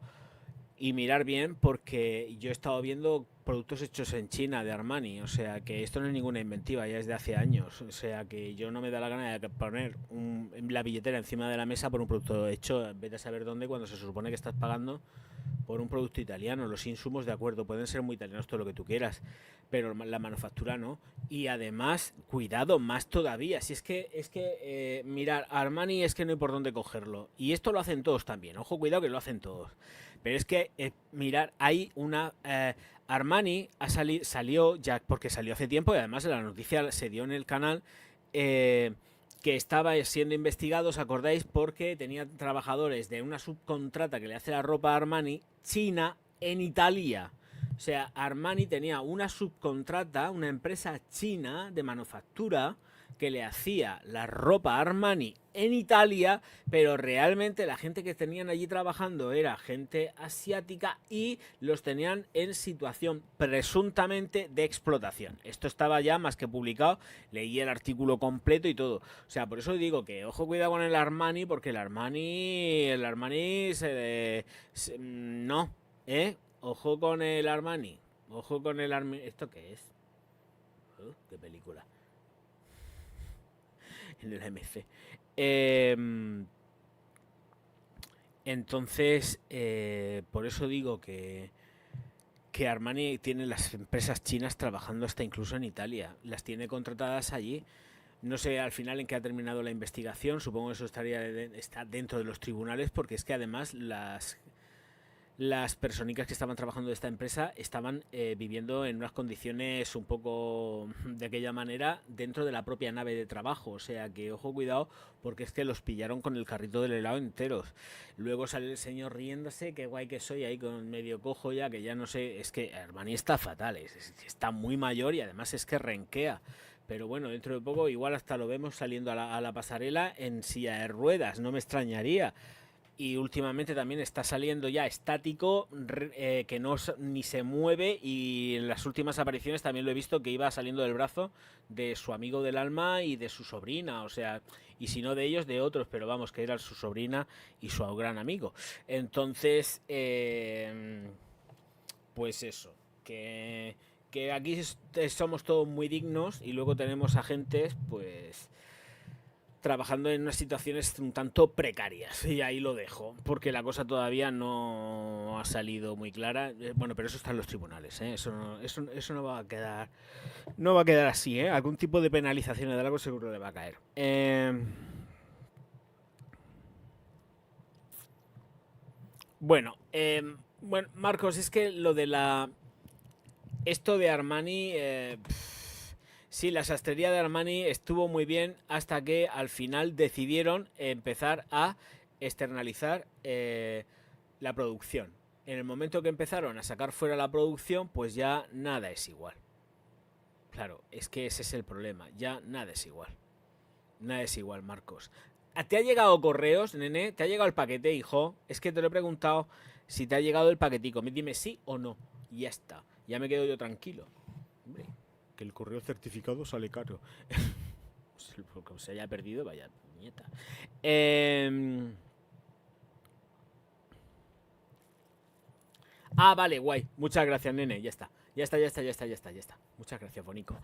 Y mirar bien porque yo he estado viendo productos hechos en China de Armani, o sea que esto no es ninguna inventiva, ya es de hace años, o sea que yo no me da la gana de poner la billetera encima de la mesa por un producto hecho, vete a saber dónde, cuando se supone que estás pagando por un producto italiano. Los insumos, de acuerdo, pueden ser muy italianos, todo lo que tú quieras, pero la manufactura no. Y además, cuidado, más todavía, si es que mirar, Armani es que no hay por dónde cogerlo, y esto lo hacen todos también, ojo, cuidado que lo hacen todos. Pero es que, mirar, hay una... Armani salió ya, porque salió hace tiempo y además la noticia se dio en el canal, que estaba siendo investigado, ¿os acordáis? Porque tenía trabajadores de una subcontrata que le hace la ropa a Armani, China, en Italia. O sea, Armani tenía una subcontrata, una empresa china de manufactura que le hacía la ropa a Armani en Italia, pero realmente la gente que tenían allí trabajando era gente asiática y los tenían en situación presuntamente de explotación. Esto estaba ya más que publicado, leí el artículo completo y todo. O sea, por eso digo que ojo, cuidado con el Armani, porque el Armani no, ojo con el Armani. Ojo con el Armani. ¿Esto qué es? ¿Qué película? En el MC. Entonces, por eso digo que que Armani tiene las empresas chinas trabajando hasta incluso en Italia. Las tiene contratadas allí. No sé al final en qué ha terminado la investigación. Supongo que eso está dentro de los tribunales, porque es que además las personicas que estaban trabajando de esta empresa estaban viviendo en unas condiciones un poco de aquella manera dentro de la propia nave de trabajo. O sea que ojo, cuidado, porque es que los pillaron con el carrito del helado enteros. Luego sale el señor riéndose, qué guay que soy, ahí con medio cojo ya, que ya no sé. Es que Armani está fatal, está muy mayor y además es que renquea. Pero bueno, dentro de poco igual hasta lo vemos saliendo a la pasarela en silla de ruedas, no me extrañaría. Y últimamente también está saliendo ya estático, que no ni se mueve, y en las últimas apariciones también lo he visto que iba saliendo del brazo de su amigo del alma y de su sobrina, o sea, y si no de ellos, de otros, pero vamos, que era su sobrina y su gran amigo. Entonces, pues eso, que aquí somos todos muy dignos y luego tenemos agentes, pues trabajando en unas situaciones un tanto precarias, y ahí lo dejo, porque la cosa todavía no ha salido muy clara. Bueno, pero eso está en los tribunales, ¿eh? Eso no va a quedar, no va a quedar así, ¿eh? Algún tipo de penalización de algo seguro le va a caer. Bueno, Marcos, es que lo de esto de Armani, sí, la sastrería de Armani estuvo muy bien hasta que al final decidieron empezar a externalizar la producción. En el momento que empezaron a sacar fuera la producción, pues ya nada es igual. Claro, es que ese es el problema, ya nada es igual. Nada es igual, Marcos. ¿Te ha llegado correos, nene? ¿Te ha llegado el paquete, hijo? Es que te lo he preguntado si te ha llegado el paquetico. Dime sí o no. Y ya está. Ya me quedo yo tranquilo. Hombre, que el correo certificado sale caro. Porque se haya perdido, vaya puñeta. Vale, guay. Muchas gracias, nene. Ya está. Ya está. Muchas gracias, Bonico.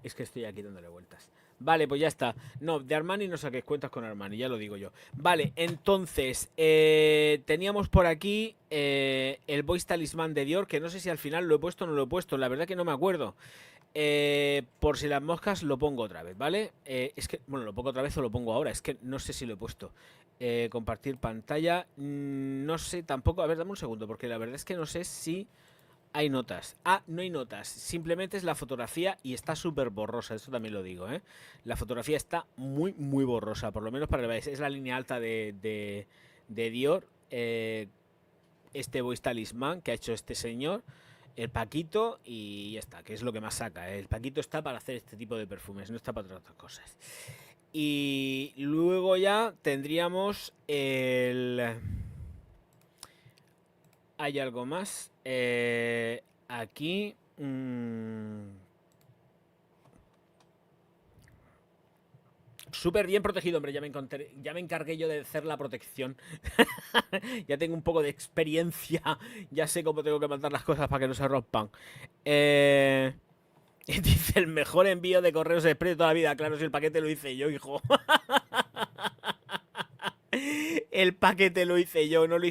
Es que estoy aquí dándole vueltas. Vale, pues ya está. No, de Armani no saques cuentas con Armani, ya lo digo yo. Vale, entonces, teníamos por aquí el Voice Talismán de Dior, que no sé si al final lo he puesto o no lo he puesto, la verdad que no me acuerdo. Por si las moscas lo pongo otra vez, ¿vale? Es que, bueno, lo pongo otra vez o lo pongo ahora, es que no sé si lo he puesto. Compartir pantalla, no sé tampoco, a ver, dame un segundo, porque la verdad es que no sé si hay notas. No hay notas, simplemente es la fotografía y está súper borrosa, esto también lo digo, ¿eh? La fotografía está muy, muy borrosa, por lo menos para que veáis, es la línea alta de Dior, este Voice Talismán que ha hecho este señor, el Paquito, y ya está, que es lo que más saca. El Paquito está para hacer este tipo de perfumes, no está para otras cosas. Y luego ya tendríamos el... Hay algo más. Aquí... Súper bien protegido, hombre. Ya me encargué yo de hacer la protección. Ya tengo un poco de experiencia. Ya sé cómo tengo que mandar las cosas para que no se rompan. Dice el mejor envío de correos express de toda la vida. Claro, si el paquete lo hice yo, hijo. El paquete lo hice yo, no lo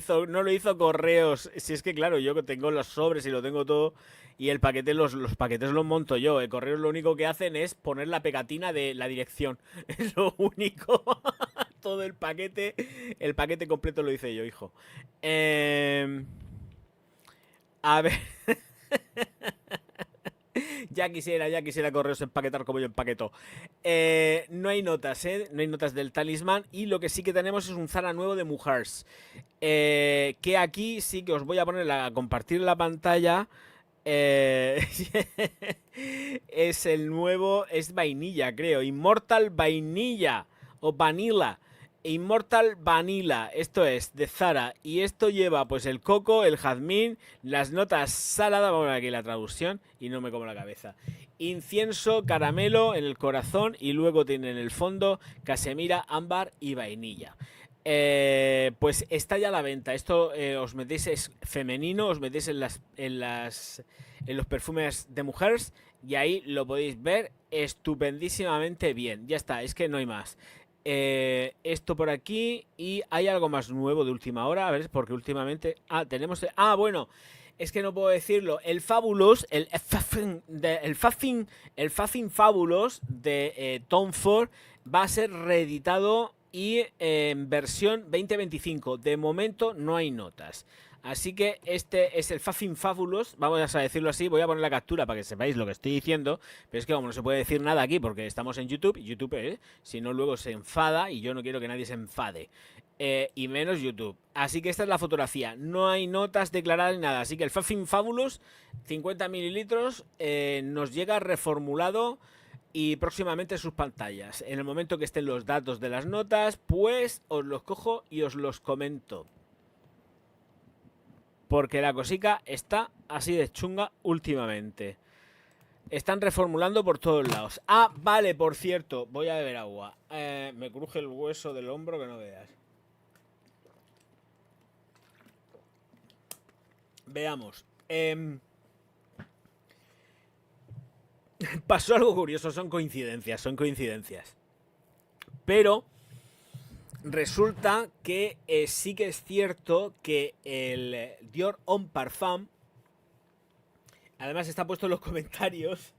hizo correos. Si es que claro, yo tengo los sobres y lo tengo todo. Y el paquete, los paquetes los monto yo. El correo lo único que hacen es poner la pegatina de la dirección. Es lo único. Todo el paquete completo lo hice yo, hijo. A ver. Ya quisiera correos empaquetar como yo empaqueto. No hay notas, no hay notas del talismán. Y lo que sí que tenemos es un Zara nuevo de Mujeres. Que aquí sí que os voy a poner a compartir la pantalla. Es el nuevo, es vainilla, creo. Immortal Vainilla o Vanilla. Immortal Vanilla, esto es de Zara, y esto lleva pues el coco, el jazmín, las notas saladas, vamos a ver aquí la traducción y no me como la cabeza, incienso, caramelo en el corazón, y luego tiene en el fondo casemira, ámbar y vainilla. Pues está ya a la venta. Esto os metéis, es femenino, os metéis en los perfumes de mujeres y ahí lo podéis ver estupendísimamente bien. Ya está, es que no hay más. Esto por aquí. Y hay algo más nuevo de última hora. A ver, porque últimamente... tenemos... bueno, es que no puedo decirlo. El Fabulous, el Fazing Fabulous de Tom Ford va a ser reeditado y en versión 2025. De momento no hay notas. Así que este es el Fazing Fabulous, vamos a decirlo así, voy a poner la captura para que sepáis lo que estoy diciendo, pero es que como no se puede decir nada aquí porque estamos en YouTube, si no luego se enfada y yo no quiero que nadie se enfade, y menos YouTube. Así que esta es la fotografía, no hay notas declaradas ni nada, así que el Fazing Fabulous, 50 mililitros, nos llega reformulado y próximamente sus pantallas. En el momento que estén los datos de las notas, pues os los cojo y os los comento. Porque la cosica está así de chunga últimamente. Están reformulando por todos lados. Vale, por cierto, voy a beber agua. Me cruje el hueso del hombro que no veas. Veamos. Pasó algo curioso, son coincidencias. Pero... resulta que sí que es cierto que el Dior Homme Parfum, además está puesto en los comentarios,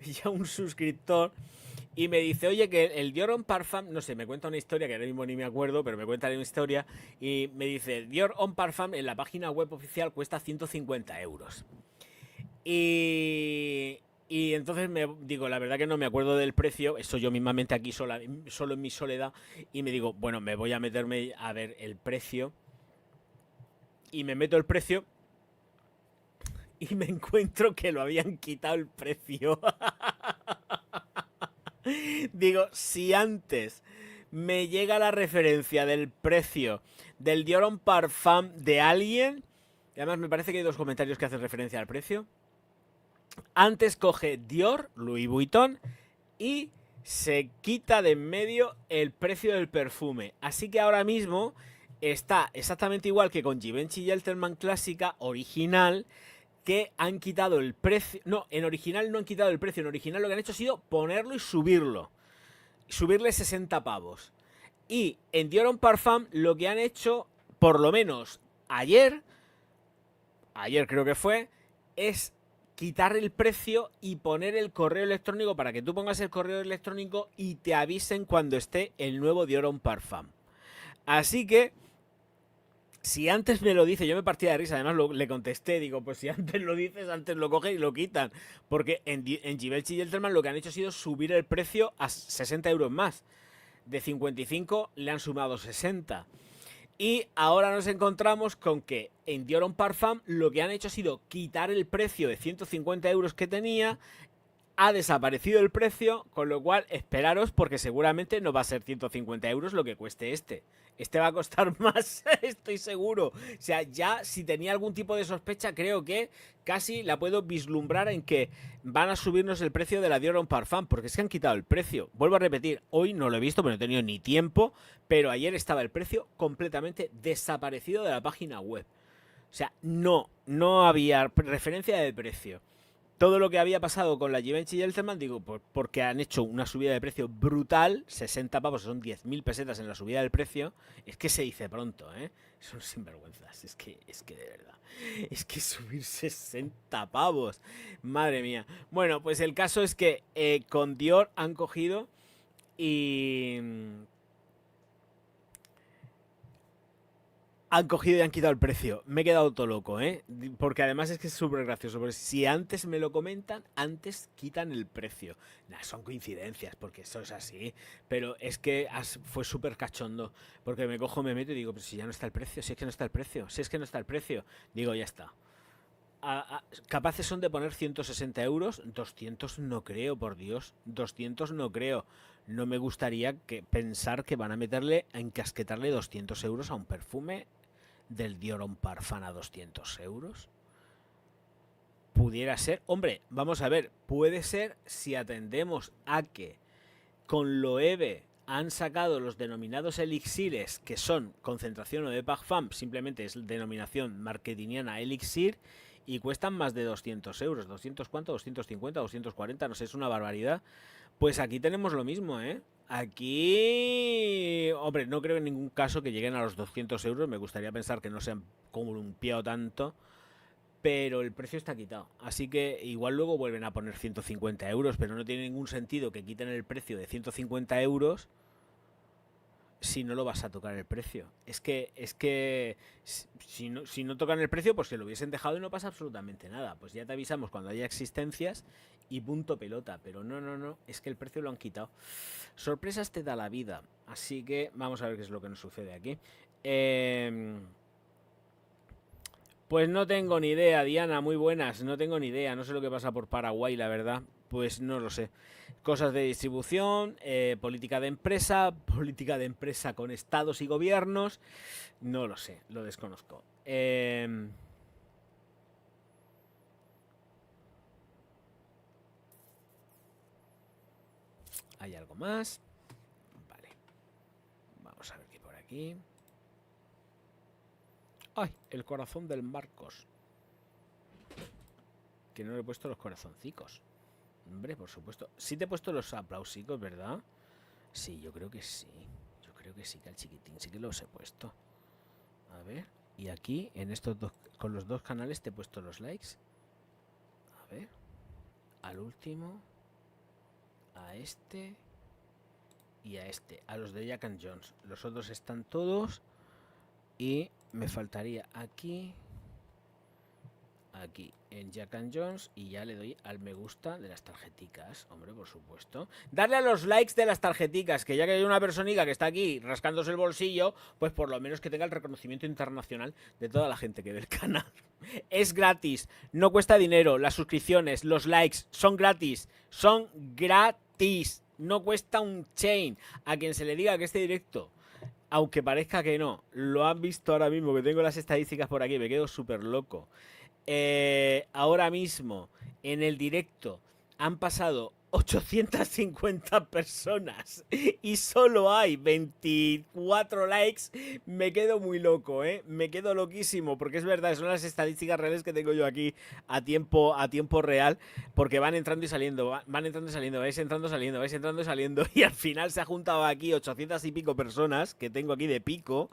ya un suscriptor, y me dice, oye, que el Dior Homme Parfum, no sé, me cuenta una historia, que ahora mismo ni me acuerdo, pero me cuenta una historia, y me dice, Dior Homme Parfum en la página web oficial cuesta 150 euros. Y entonces me digo, la verdad que no me acuerdo del precio, eso yo mismamente aquí solo en mi soledad, y me digo, bueno, me voy a meterme a ver el precio, y me meto el precio, y me encuentro que lo habían quitado el precio. Digo, si antes me llega la referencia del precio del Dior Homme Parfum de alguien, y además me parece que hay dos comentarios que hacen referencia al precio, antes coge Dior, Louis Vuitton, y se quita de en medio el precio del perfume. Así que ahora mismo está exactamente igual que con Givenchy Gentleman Clásica original, que han quitado el precio. No, en original no han quitado el precio. En original lo que han hecho ha sido ponerlo y subirlo. Subirle 60 pavos. Y en Dior Homme Parfum lo que han hecho, por lo menos ayer creo que fue, es quitar el precio y poner el correo electrónico para que tú pongas el correo electrónico y te avisen cuando esté el nuevo Dior Homme Parfum. Así que, si antes me lo dice, yo me partía de risa, además le contesté, digo, pues si antes lo dices, antes lo cogen y lo quitan. Porque en Givenchy Gentleman lo que han hecho ha sido subir el precio a 60 euros más. De 55 le han sumado 60. Y ahora nos encontramos con que en Dior Homme Parfum lo que han hecho ha sido quitar el precio de 150 euros que tenía, ha desaparecido el precio, con lo cual esperaros porque seguramente no va a ser 150 euros lo que cueste este. Este va a costar más, estoy seguro. O sea, ya si tenía algún tipo de sospecha, creo que casi la puedo vislumbrar en que van a subirnos el precio de la Dior Homme Parfum, porque es que han quitado el precio. Vuelvo a repetir, hoy no lo he visto, porque no he tenido ni tiempo, pero ayer estaba el precio completamente desaparecido de la página web. O sea, no había referencia de precio. Todo lo que había pasado con la Givenchy Gentleman, digo, porque han hecho una subida de precio brutal, 60 pavos, son 10.000 pesetas en la subida del precio, es que se dice pronto, ¿eh? Son sinvergüenzas, es que de verdad, es que subir 60 pavos, madre mía. Bueno, pues el caso es que con Dior han cogido y... han cogido y han quitado el precio. Me he quedado todo loco, ¿eh? Porque además es que es súper gracioso. Porque si antes me lo comentan, antes quitan el precio. Nah, son coincidencias, porque eso es así. Pero es que fue súper cachondo. Porque me cojo, me meto y digo, pero si ya no está el precio, si es que no está el precio, si es que no está el precio. Digo, ya está. Capaces son de poner 160 euros. 200 no creo, por Dios. 200 no creo. No me gustaría pensar que van a encasquetarle 200 euros a un perfume del Dior Homme Parfum a 200 euros. Pudiera ser, hombre, vamos a ver, puede ser si atendemos a que con Loewe han sacado los denominados elixires, que son concentración o de parfum, simplemente es denominación marketingiana elixir, y cuestan más de 200 euros. ¿200 cuánto? ¿250? ¿240? No sé, es una barbaridad. Pues aquí tenemos lo mismo, ¿eh? Aquí, hombre, no creo en ningún caso que lleguen a los 200 euros. Me gustaría pensar que no se han columpiado tanto. Pero el precio está quitado. Así que igual luego vuelven a poner 150 euros. Pero no tiene ningún sentido que quiten el precio de 150 euros si no lo vas a tocar el precio. Es que si no tocan el precio, pues que lo hubiesen dejado y no pasa absolutamente nada. Pues ya te avisamos cuando haya existencias y punto pelota. Pero no, es que el precio lo han quitado. Sorpresas te da la vida. Así que vamos a ver qué es lo que nos sucede aquí. Pues no tengo ni idea, Diana, muy buenas, no tengo ni idea, no sé lo que pasa por Paraguay, la verdad, pues no lo sé. Cosas de distribución, política de empresa con estados y gobiernos, no lo sé, lo desconozco. ¿Hay algo más? Vale, vamos a ver qué por aquí. ¡Ay! El corazón del Marcos. Que no le he puesto los corazoncicos. Hombre, por supuesto. Sí te he puesto los aplausicos, ¿verdad? Sí, yo creo que sí. Yo creo que sí, que al chiquitín sí que los he puesto. A ver. Y aquí, en estos dos, con los dos canales te he puesto los likes. A ver. Al último. A este. Y a este. A los de Jack and Jones. Los otros están todos. Y me faltaría aquí. Aquí en Jack and Jones y ya le doy al me gusta de las tarjeticas, hombre, por supuesto. Darle a los likes de las tarjeticas, que ya que hay una personica que está aquí rascándose el bolsillo, pues por lo menos que tenga el reconocimiento internacional de toda la gente que ve el canal. Es gratis, no cuesta dinero, las suscripciones, los likes son gratis, no cuesta un chain. A quien se le diga que este directo, aunque parezca que no, lo han visto ahora mismo, que tengo las estadísticas por aquí, me quedo súper loco. Ahora mismo en el directo han pasado 850 personas y solo hay 24 likes. Me quedo muy loco, me quedo loquísimo, porque es verdad, son las estadísticas reales que tengo yo aquí a tiempo real, porque van entrando y saliendo, van entrando y saliendo, vais entrando y saliendo, y al final se ha juntado aquí 800 y pico personas que tengo aquí de pico.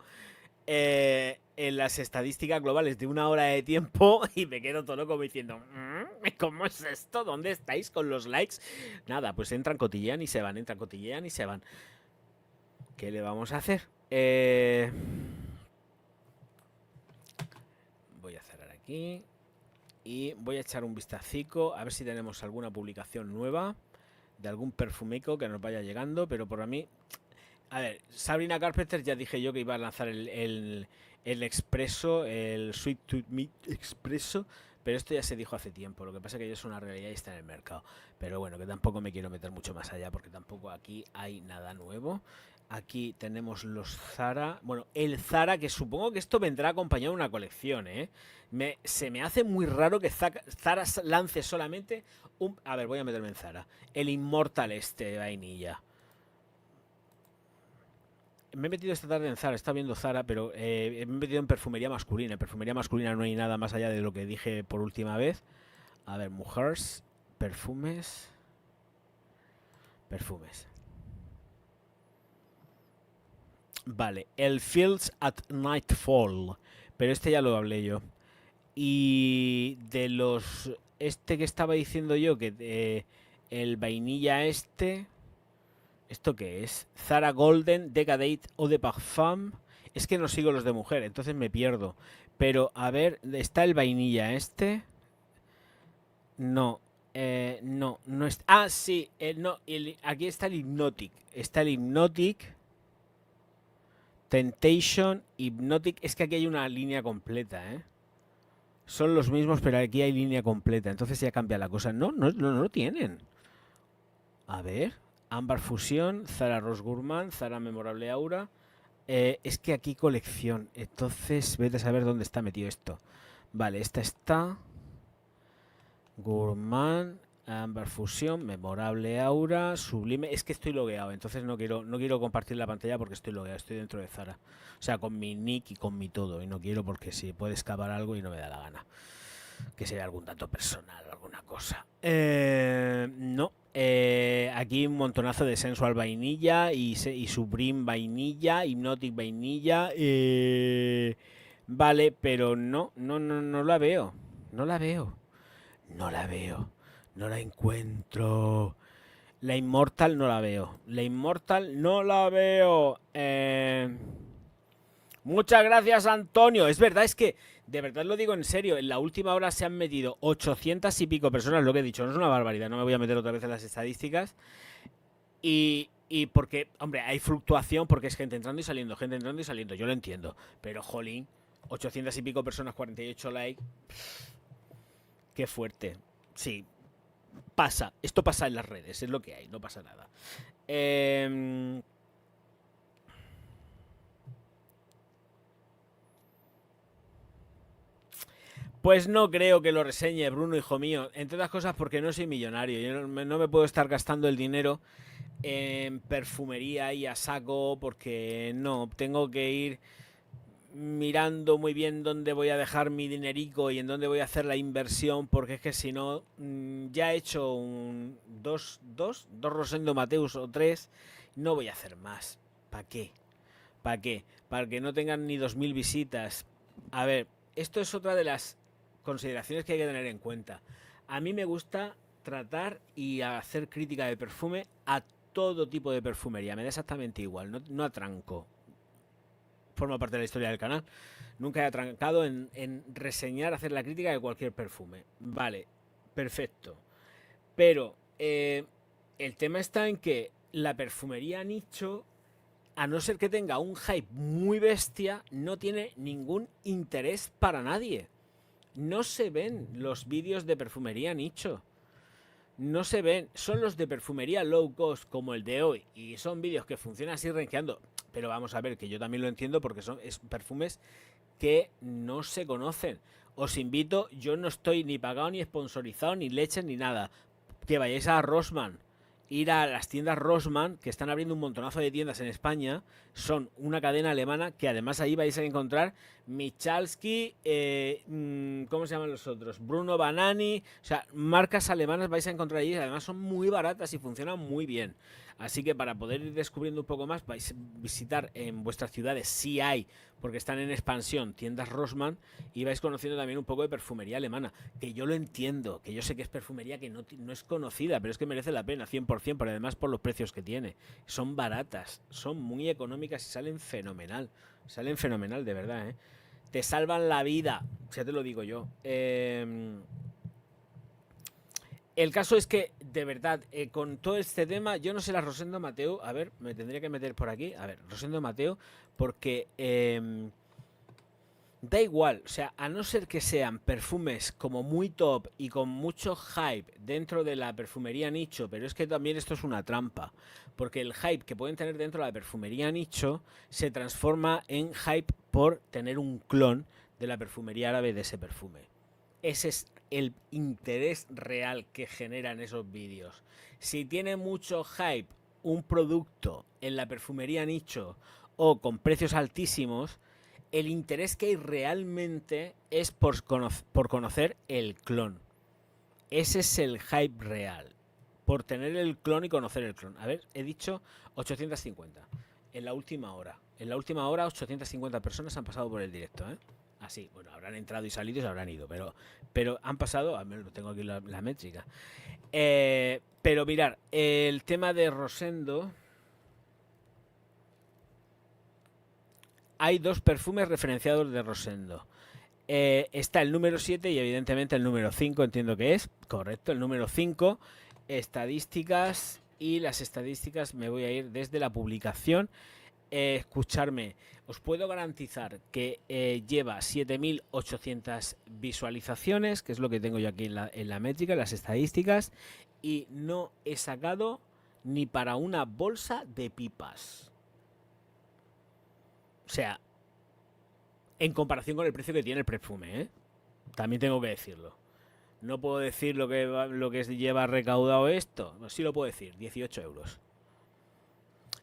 En las estadísticas globales de una hora de tiempo y me quedo todo loco diciendo, ¿cómo es esto? ¿Dónde estáis con los likes? Nada, pues entran, cotillean y se van, entran, cotillean y se van. ¿Qué le vamos a hacer? Voy a cerrar aquí y voy a echar un vistacico a ver si tenemos alguna publicación nueva de algún perfumeco que nos vaya llegando, pero por a mí... A ver, Sabrina Carpenter ya dije yo que iba a lanzar el Expresso, el Sweet to Meat Expresso, pero esto ya se dijo hace tiempo. Lo que pasa es que ya es una realidad y está en el mercado. Pero bueno, que tampoco me quiero meter mucho más allá porque tampoco aquí hay nada nuevo. Aquí tenemos los Zara. Bueno, el Zara, que supongo que esto vendrá acompañado de una colección, ¿eh? Se me hace muy raro que Zara lance solamente un... A ver, voy a meterme en Zara. El Immortal este de vainilla. Me he metido esta tarde en Zara, estaba viendo Zara, pero me he metido en perfumería masculina. En perfumería masculina no hay nada más allá de lo que dije por última vez. A ver, mujeres, perfumes. Vale, el Fields at Nightfall. Pero este ya lo hablé yo. Y de los... Este que estaba diciendo yo, que el vainilla este... ¿Esto qué es? Zara Golden, Decadate o de Parfum. Es que no sigo los de mujer, entonces me pierdo. Pero, a ver, ¿está el vainilla este? No. No está. Ah, sí. No, aquí está el Hypnotic. Está el Hypnotic. Temptation, Hypnotic. Es que aquí hay una línea completa, ¿eh? Son los mismos, pero aquí hay línea completa. Entonces ya cambia la cosa. No lo tienen. A ver. Ámbar Fusión, Zara Rose Gourmand, Zara Memorable Aura. Es que aquí colección. Entonces, vete a saber dónde está metido esto. Vale, esta está. Gourmand, Ámbar Fusión, Memorable Aura, Sublime. Es que estoy logueado, entonces no quiero compartir la pantalla porque estoy logueado, estoy dentro de Zara. O sea, con mi nick y con mi todo. Y no quiero porque si puede excavar algo y no me da la gana. que sea algún dato personal, alguna cosa. No. Aquí un montonazo de Sensual vainilla y Supreme vainilla, Hypnotic vainilla. Vale, pero no la veo. No la veo. No la veo. No la encuentro. La Immortal no la veo. La Immortal no la veo. Muchas gracias, Antonio. Es verdad, es que, de verdad lo digo en serio, en la última hora se han metido 800 y pico personas, lo que he dicho, no es una barbaridad, no me voy a meter otra vez en las estadísticas. Y porque, hombre, hay fluctuación porque es gente entrando y saliendo, gente entrando y saliendo, yo lo entiendo. Pero, jolín, 800 y pico personas, 48 likes. Qué fuerte. Sí, pasa. Esto pasa en las redes, es lo que hay, no pasa nada. Pues no creo que lo reseñe, Bruno, hijo mío. Entre otras cosas porque no soy millonario. Yo no me puedo estar gastando el dinero en perfumería y a saco porque no, tengo que ir mirando muy bien dónde voy a dejar mi dinerico y en dónde voy a hacer la inversión, porque es que si no, ya he hecho dos Rosendo Mateus o tres, no voy a hacer más. ¿Para qué? ¿Para qué? Para que no tengan ni 2000 visitas. A ver, esto es otra de las consideraciones que hay que tener en cuenta. A mí me gusta tratar y hacer crítica de perfume a todo tipo de perfumería. Me da exactamente igual, no atranco. Forma parte de la historia del canal. Nunca he atrancado en reseñar, hacer la crítica de cualquier perfume. Vale, perfecto. Pero el tema está en que la perfumería nicho, a no ser que tenga un hype muy bestia, no tiene ningún interés para nadie. No se ven los vídeos de perfumería nicho. No se ven. Son los de perfumería low cost como el de hoy. Y son vídeos que funcionan así renqueando. Pero vamos a ver, que yo también lo entiendo porque son perfumes que no se conocen. Os invito, yo no estoy ni pagado, ni sponsorizado, ni leche, ni nada. Que vayáis a Rossmann. Ir a las tiendas Rossmann, que están abriendo un montonazo de tiendas en España. Son una cadena alemana que además ahí vais a encontrar Michalski, ¿cómo se llaman los otros? Bruno Banani, o sea, marcas alemanas vais a encontrar allí, además son muy baratas y funcionan muy bien. Así que para poder ir descubriendo un poco más, vais a visitar en vuestras ciudades, si hay, porque están en expansión, tiendas Rossmann, y vais conociendo también un poco de perfumería alemana, que yo lo entiendo, que yo sé que es perfumería que no es conocida, pero es que merece la pena, 100%, pero además por los precios que tiene. Son baratas, son muy económicas y salen fenomenal de verdad, ¿eh? Te salvan la vida, ya te lo digo yo. El caso es que, de verdad, con todo este tema, yo no sé la Rosendo Mateo, a ver, me tendría que meter por aquí, a ver, Rosendo Mateo, porque da igual, o sea, a no ser que sean perfumes como muy top y con mucho hype dentro de la perfumería nicho, pero es que también esto es una trampa, porque el hype que pueden tener dentro de la perfumería nicho se transforma en hype por tener un clon de la perfumería árabe de ese perfume. Ese es el interés real que generan esos vídeos. Si tiene mucho hype un producto en la perfumería nicho o con precios altísimos, el interés que hay realmente es por conocer el clon. Ese es el hype real. Por tener el clon y conocer el clon. A ver, he dicho 850. En la última hora. En la última hora 850 personas han pasado por el directo, ¿eh? Así, bueno, habrán entrado y salido y se habrán ido, pero han pasado, a menos tengo aquí la métrica. Pero mirar, el tema de Rosendo, hay dos perfumes referenciados de Rosendo. Está el número 7 y evidentemente el número 5, entiendo que es, correcto, el número 5, estadísticas, y las estadísticas me voy a ir desde la publicación. Escucharme, os puedo garantizar que lleva 7800 visualizaciones, que es lo que tengo yo aquí en la métrica, en las estadísticas, y no he sacado ni para una bolsa de pipas. O sea, en comparación con el precio que tiene el perfume, ¿eh? También tengo que decirlo. No puedo decir lo que lleva recaudado esto. No, sí lo puedo decir, 18 euros.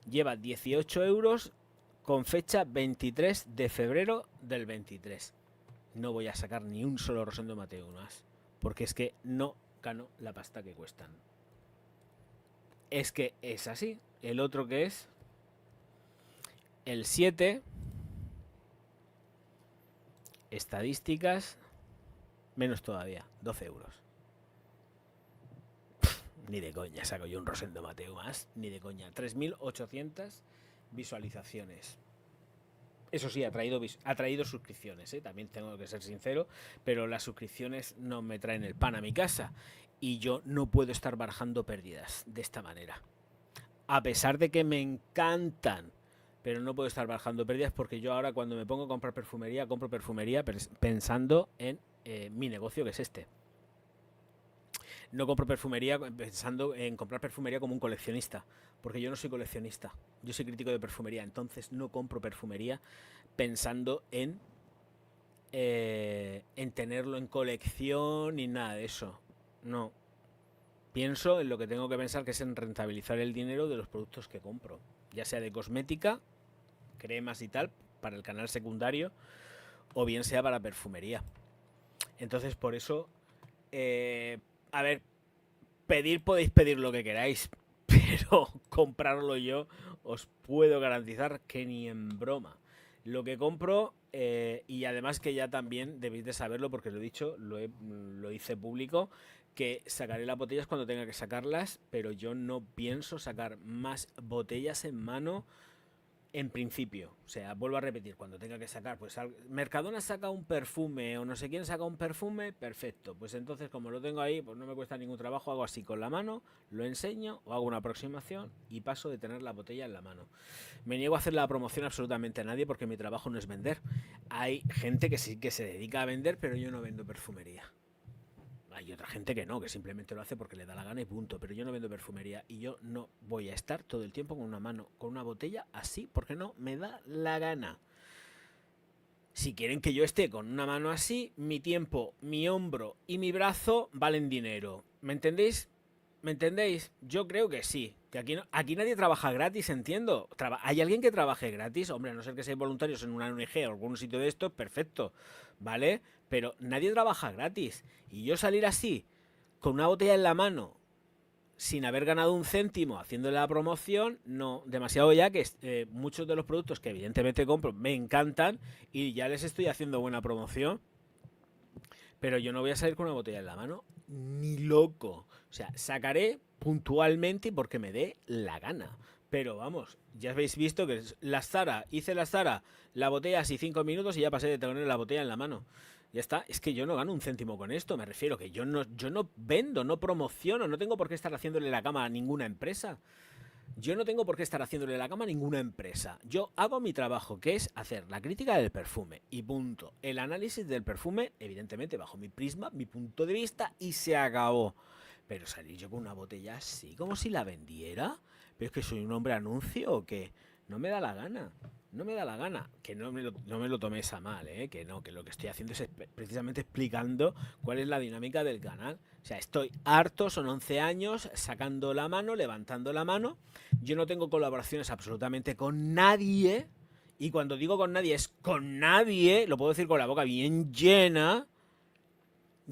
Lleva 18 euros con fecha 23 de febrero del 23. no voy a sacar ni un solo Rosendo Mateo más. Porque es que no gano la pasta que cuestan. Es que es así. El otro que es el 7. Estadísticas. Menos todavía. 12 euros. Ni de coña saco yo un Rosendo Mateo más. Ni de coña. 3.800 visualizaciones. Eso sí, ha traído suscripciones, ¿eh? También tengo que ser sincero, pero las suscripciones no me traen el pan a mi casa y yo no puedo estar barajando pérdidas de esta manera. A pesar de que me encantan, pero no puedo estar barajando pérdidas porque yo ahora cuando me pongo a comprar perfumería, compro perfumería pensando en mi negocio, que es este. No compro perfumería pensando en comprar perfumería como un coleccionista, porque yo no soy coleccionista, yo soy crítico de perfumería, entonces no compro perfumería pensando en tenerlo en colección ni nada de eso. No. Pienso en lo que tengo que pensar, que es en rentabilizar el dinero de los productos que compro, ya sea de cosmética, cremas y tal, para el canal secundario, o bien sea para perfumería. Entonces, por eso... a ver, podéis pedir lo que queráis, pero comprarlo yo os puedo garantizar que ni en broma. Lo que compro, y además que ya también debéis de saberlo porque lo he dicho, lo hice público, que sacaré las botellas cuando tenga que sacarlas, pero yo no pienso sacar más botellas en mano en principio. O sea, vuelvo a repetir, cuando tenga que sacar, pues Mercadona saca un perfume o no sé quién saca un perfume, perfecto. Pues entonces, como lo tengo ahí, pues no me cuesta ningún trabajo, hago así con la mano, lo enseño o hago una aproximación y paso de tener la botella en la mano. Me niego a hacer la promoción absolutamente a nadie porque mi trabajo no es vender. Hay gente que sí que se dedica a vender, pero yo no vendo perfumería. Hay otra gente que no, que simplemente lo hace porque le da la gana y punto. Pero yo no vendo perfumería y yo no voy a estar todo el tiempo con una mano, con una botella así, porque no me da la gana. Si quieren que yo esté con una mano así, mi tiempo, mi hombro y mi brazo valen dinero. ¿Me entendéis? ¿Me entendéis? Yo creo que sí. Que aquí nadie trabaja gratis, entiendo. ¿Hay alguien que trabaje gratis? Hombre, a no ser que seáis voluntarios en una ONG o algún sitio de estos, perfecto. ¿Vale? Pero nadie trabaja gratis. Y yo salir así, con una botella en la mano, sin haber ganado un céntimo haciéndole la promoción, no, demasiado ya que muchos de los productos que evidentemente compro me encantan y ya les estoy haciendo buena promoción. Pero yo no voy a salir con una botella en la mano, ni loco. O sea, sacaré puntualmente porque me dé la gana. Pero vamos, ya habéis visto que hice la Zara, la botella así 5 minutos y ya pasé de tener la botella en la mano. Ya está, es que yo no gano un céntimo con esto, me refiero que yo no vendo, no promociono, no tengo por qué estar haciéndole la cama a ninguna empresa. Yo no tengo por qué estar haciéndole la cama a ninguna empresa. Yo hago mi trabajo, que es hacer la crítica del perfume y punto. El análisis del perfume, evidentemente, bajo mi prisma, mi punto de vista, y se acabó. Pero salir yo con una botella así, como si la vendiera. ¿Pero es que soy un hombre anuncio o qué? No me da la gana. No me da la gana. Que no me lo toméis a mal, ¿eh? Que no, que lo que estoy haciendo es precisamente explicando cuál es la dinámica del canal. O sea, estoy harto, son 11 años, sacando la mano, levantando la mano. Yo no tengo colaboraciones absolutamente con nadie. Y cuando digo con nadie, es con nadie. Lo puedo decir con la boca bien llena.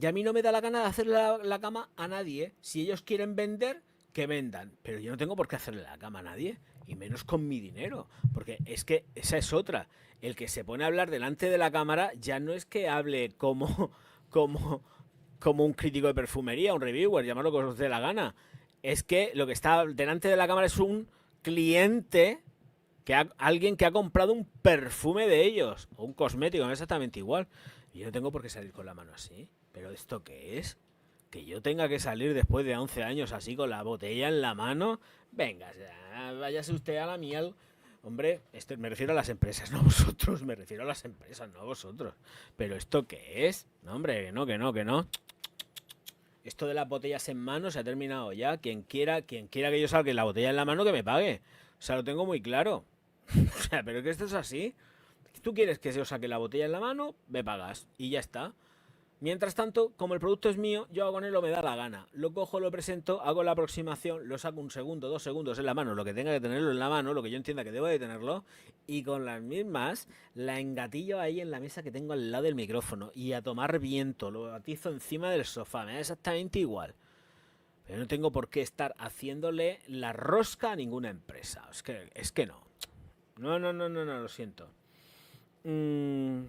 Y a mí no me da la gana de hacerle la cama a nadie. Si ellos quieren vender, que vendan. Pero yo no tengo por qué hacerle la cama a nadie. Y menos con mi dinero. Porque es que esa es otra. El que se pone a hablar delante de la cámara ya no es que hable como un crítico de perfumería, un reviewer, llamarlo como os dé la gana. Es que lo que está delante de la cámara es un cliente, alguien que ha comprado un perfume de ellos. O un cosmético, exactamente igual. Y yo no tengo por qué salir con la mano así. ¿Pero esto qué es? Que yo tenga que salir después de 11 años así con la botella en la mano. Venga, váyase usted a la miel. Hombre, me refiero a las empresas, no a vosotros. Me refiero a las empresas, no a vosotros. ¿Pero esto qué es? No, hombre, que no. Esto de las botellas en mano se ha terminado ya. Quien quiera que yo salga la botella en la mano, que me pague. O sea, lo tengo muy claro. O sea, pero que esto es así. Si tú quieres que yo saque la botella en la mano, me pagas. Y ya está. Mientras tanto, como el producto es mío, yo hago con él lo me da la gana. Lo cojo, lo presento, hago la aproximación, lo saco 1 segundo, 2 segundos en la mano, lo que tenga que tenerlo en la mano, lo que yo entienda que debo de tenerlo, y con las mismas la engatillo ahí en la mesa que tengo al lado del micrófono y a tomar viento, lo atizo encima del sofá, me da exactamente igual. Pero no tengo por qué estar haciéndole la rosca a ninguna empresa. Es que no. No, no, no, no, no, lo siento. Mm.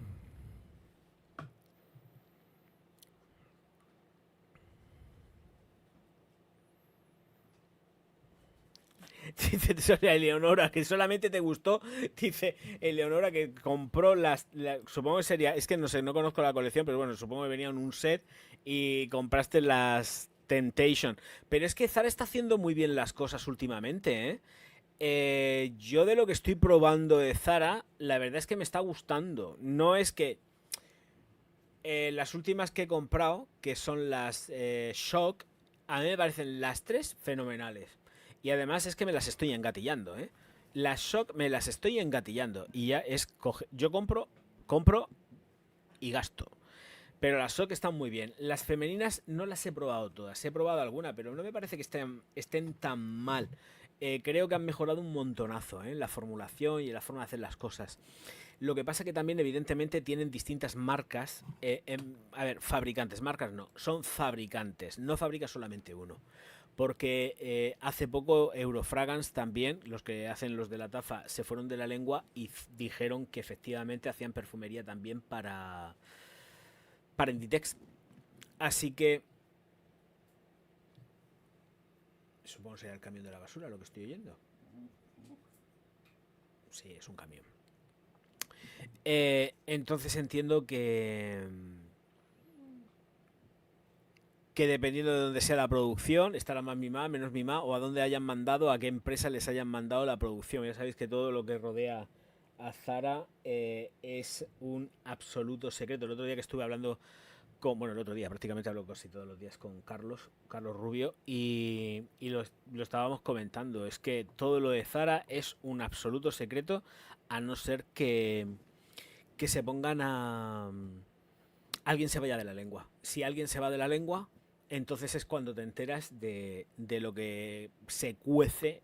Dice Sonia Eleonora que solamente te gustó. Dice Eleonora que compró supongo que sería. Es que no sé, no conozco la colección, pero bueno, supongo que venía en un set y compraste las Temptation. Pero es que Zara está haciendo muy bien las cosas últimamente, ¿eh? Yo de lo que estoy probando de Zara, la verdad es que me está gustando. No es que las últimas que he comprado, que son las Shock, a mí me parecen las tres fenomenales. Y además es que me las estoy engatillando, ¿eh? Las Shock me las estoy engatillando. Y ya es... Yo compro y gasto. Pero las Shock están muy bien. Las femeninas no las he probado todas. He probado alguna, pero no me parece que estén tan mal. Creo que han mejorado un montonazo, ¿eh? La formulación y la forma de hacer las cosas. Lo que pasa que también, evidentemente, tienen distintas marcas. A ver, fabricantes, marcas no, son fabricantes. No fabrica solamente uno. Porque hace poco Eurofragance también, los que hacen los de la tafa, se fueron de la lengua y dijeron que efectivamente hacían perfumería también para Inditex. Así que supongo que será el camión de la basura lo que estoy oyendo. Sí, es un camión. Entonces entiendo que dependiendo de dónde sea la producción, estará más mimada, menos mimada, o a dónde hayan mandado, a qué empresa les hayan mandado la producción. Ya sabéis que todo lo que rodea a Zara es un absoluto secreto. El otro día que estuve hablando bueno, el otro día, prácticamente hablo casi todos los días con Carlos Rubio, y lo estábamos comentando. Es que todo lo de Zara es un absoluto secreto, a no ser que se pongan a... alguien se vaya de la lengua. Si alguien se va de la lengua, entonces es cuando te enteras de lo que se cuece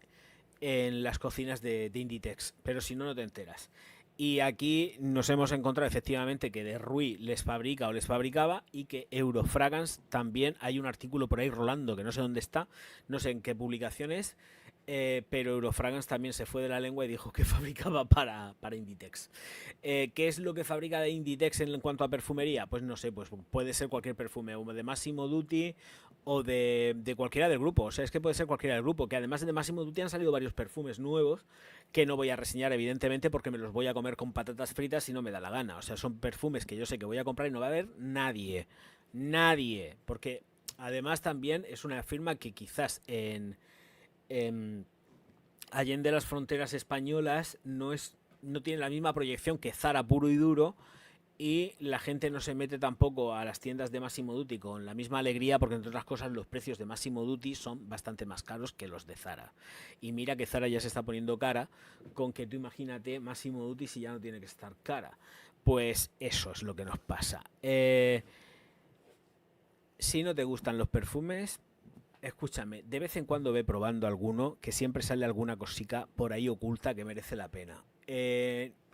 en las cocinas de Inditex. Pero si no, no te enteras. Y aquí nos hemos encontrado efectivamente que de Rui les fabrica o les fabricaba, y que Eurofragance también hay un artículo por ahí rolando que no sé dónde está, no sé en qué publicación es, pero Eurofragance también se fue de la lengua y dijo que fabricaba para Inditex. ¿Qué es lo que fabrica de Inditex en cuanto a perfumería? Pues no sé, pues puede ser cualquier perfume, o de Massimo Dutti o de cualquiera del grupo. O sea, es que puede ser cualquiera del grupo, que además de Massimo Dutti han salido varios perfumes nuevos que no voy a reseñar, evidentemente, porque me los voy a comer con patatas fritas si no me da la gana. O sea, son perfumes que yo sé que voy a comprar y no va a haber nadie. Nadie. Porque además también es una firma que quizás allende las fronteras españolas no tiene la misma proyección que Zara puro y duro, y la gente no se mete tampoco a las tiendas de Massimo Dutti con la misma alegría, porque entre otras cosas los precios de Massimo Dutti son bastante más caros que los de Zara. Y mira que Zara ya se está poniendo cara, con que tú imagínate Massimo Dutti si ya no tiene que estar cara. Pues eso es lo que nos pasa. Si no te gustan los perfumes, escúchame, de vez en cuando ve probando alguno, que siempre sale alguna cosica por ahí oculta que merece la pena.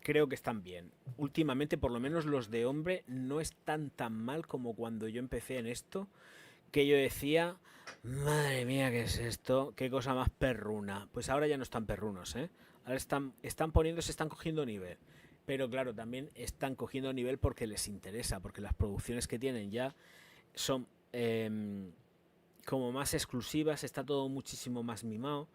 Creo que están bien. Últimamente, por lo menos los de hombre, no están tan mal como cuando yo empecé en esto, que yo decía, madre mía, ¿qué es esto? ¿Qué cosa más perruna? Pues ahora ya no están perrunos, ¿eh? Ahora están poniéndose, están cogiendo nivel. Pero claro, también están cogiendo nivel porque les interesa, porque las producciones que tienen ya son como más exclusivas, está todo muchísimo más mimado.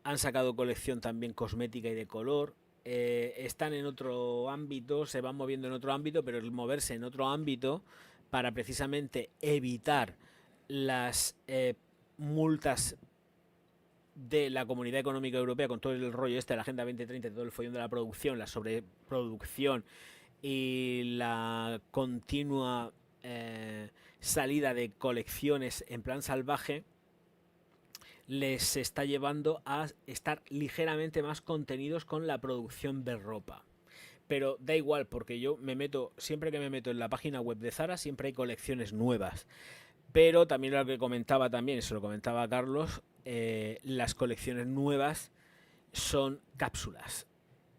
Han sacado colección también cosmética y de color. Están en otro ámbito, se van moviendo en otro ámbito, pero el moverse en otro ámbito para precisamente evitar las multas de la Comunidad Económica Europea, con todo el rollo este de la Agenda 2030, todo el follón de la producción, la sobreproducción y la continua salida de colecciones en plan salvaje, les está llevando a estar ligeramente más contenidos con la producción de ropa. pero da igual, porque yo me meto, siempre que me meto en la página web de Zara, siempre hay colecciones nuevas. Pero también lo que comentaba también, se lo comentaba a Carlos, las colecciones nuevas son cápsulas.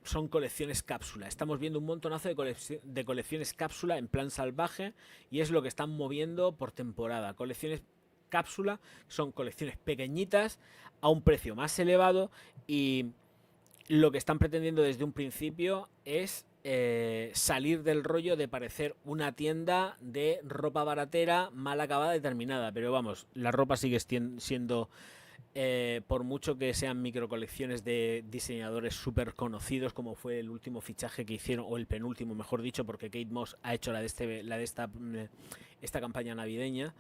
Son colecciones cápsula. Estamos viendo un montonazo de colecciones cápsula en plan salvaje y es lo que están moviendo por temporada. Colecciones cápsula son colecciones pequeñitas a un precio más elevado y lo que están pretendiendo desde un principio es salir del rollo de parecer una tienda de ropa baratera mal acabada y terminada. Pero vamos, la ropa sigue siendo... por mucho que sean microcolecciones de diseñadores súper conocidos, como fue el último fichaje que hicieron, o el penúltimo, mejor dicho, porque Kate Moss ha hecho esta campaña navideña.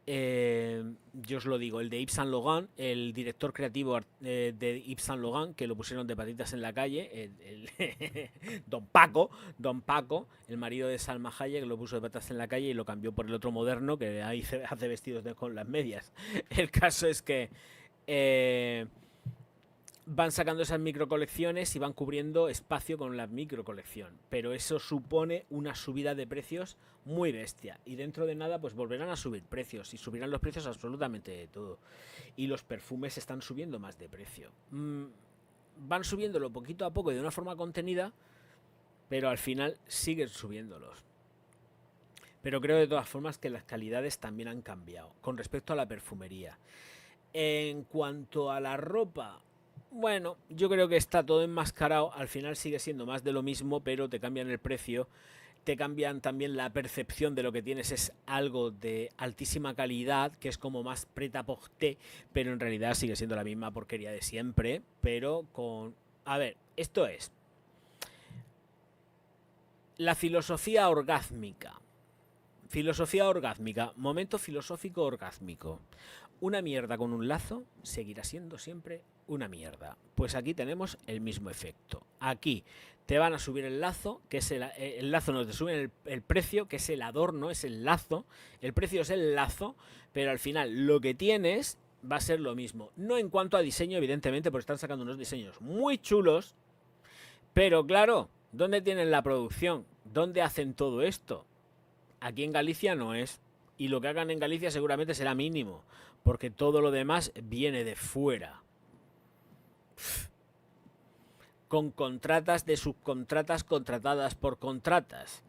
Yo os lo digo, el de Yves Saint Laurent, el director creativo de Yves Saint Laurent, que lo pusieron de patitas en la calle, Don Paco, el marido de Salma Hayek, lo puso de patitas en la calle y lo cambió por el otro moderno, que ahí hace vestidos con las medias. El caso es que van sacando esas microcolecciones y van cubriendo espacio con la microcolección, pero eso supone una subida de precios muy bestia y dentro de nada pues volverán a subir precios y subirán los precios absolutamente de todo y los perfumes están subiendo más de precio, van subiéndolo poquito a poco y de una forma contenida, pero al final siguen subiéndolos. Pero creo de todas formas que las calidades también han cambiado con respecto a la perfumería. En cuanto a la ropa, bueno, yo creo que está todo enmascarado, al final sigue siendo más de lo mismo, pero te cambian el precio, te cambian también la percepción de lo que tienes, es algo de altísima calidad, que es como más prêt-à-porter, pero en realidad sigue siendo la misma porquería de siempre, pero con... A ver, esto es la filosofía orgásmica. Filosofía orgásmica, momento filosófico orgásmico. Una mierda con un lazo seguirá siendo siempre una mierda. Pues aquí tenemos el mismo efecto. Aquí te van a subir el lazo, que es el lazo, no te suben el precio, que es el adorno, es el lazo. El precio es el lazo, pero al final lo que tienes va a ser lo mismo. No en cuanto a diseño, evidentemente, porque están sacando unos diseños muy chulos, pero claro, ¿dónde tienen la producción? ¿Dónde hacen todo esto? Aquí en Galicia no es. Y lo que hagan en Galicia seguramente será mínimo, porque todo lo demás viene de fuera. Con contratas de subcontratas contratadas por contratas.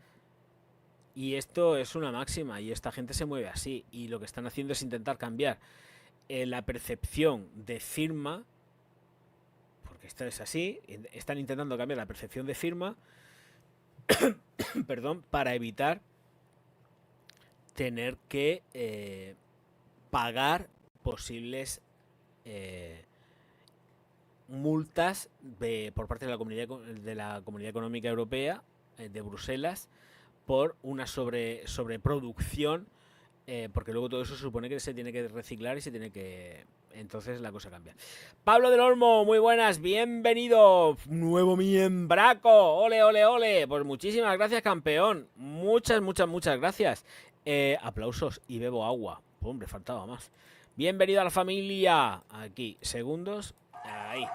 Y esto es una máxima y esta gente se mueve así. Y lo que están haciendo es intentar cambiar la percepción de firma, porque esto es así, están intentando cambiar la percepción de firma perdón, para evitar tener que pagar posibles multas por parte de la Comunidad Económica Europea de Bruselas por una sobreproducción, porque luego todo eso se supone que se tiene que reciclar y se tiene que... Entonces la cosa cambia. Pablo del Olmo, muy buenas, bienvenido, nuevo miembraco, ole, ole, ole. Pues muchísimas gracias, campeón, muchas gracias. Aplausos y bebo agua. Hombre, faltaba más. Bienvenido a la familia. Aquí, segundos. Ahí.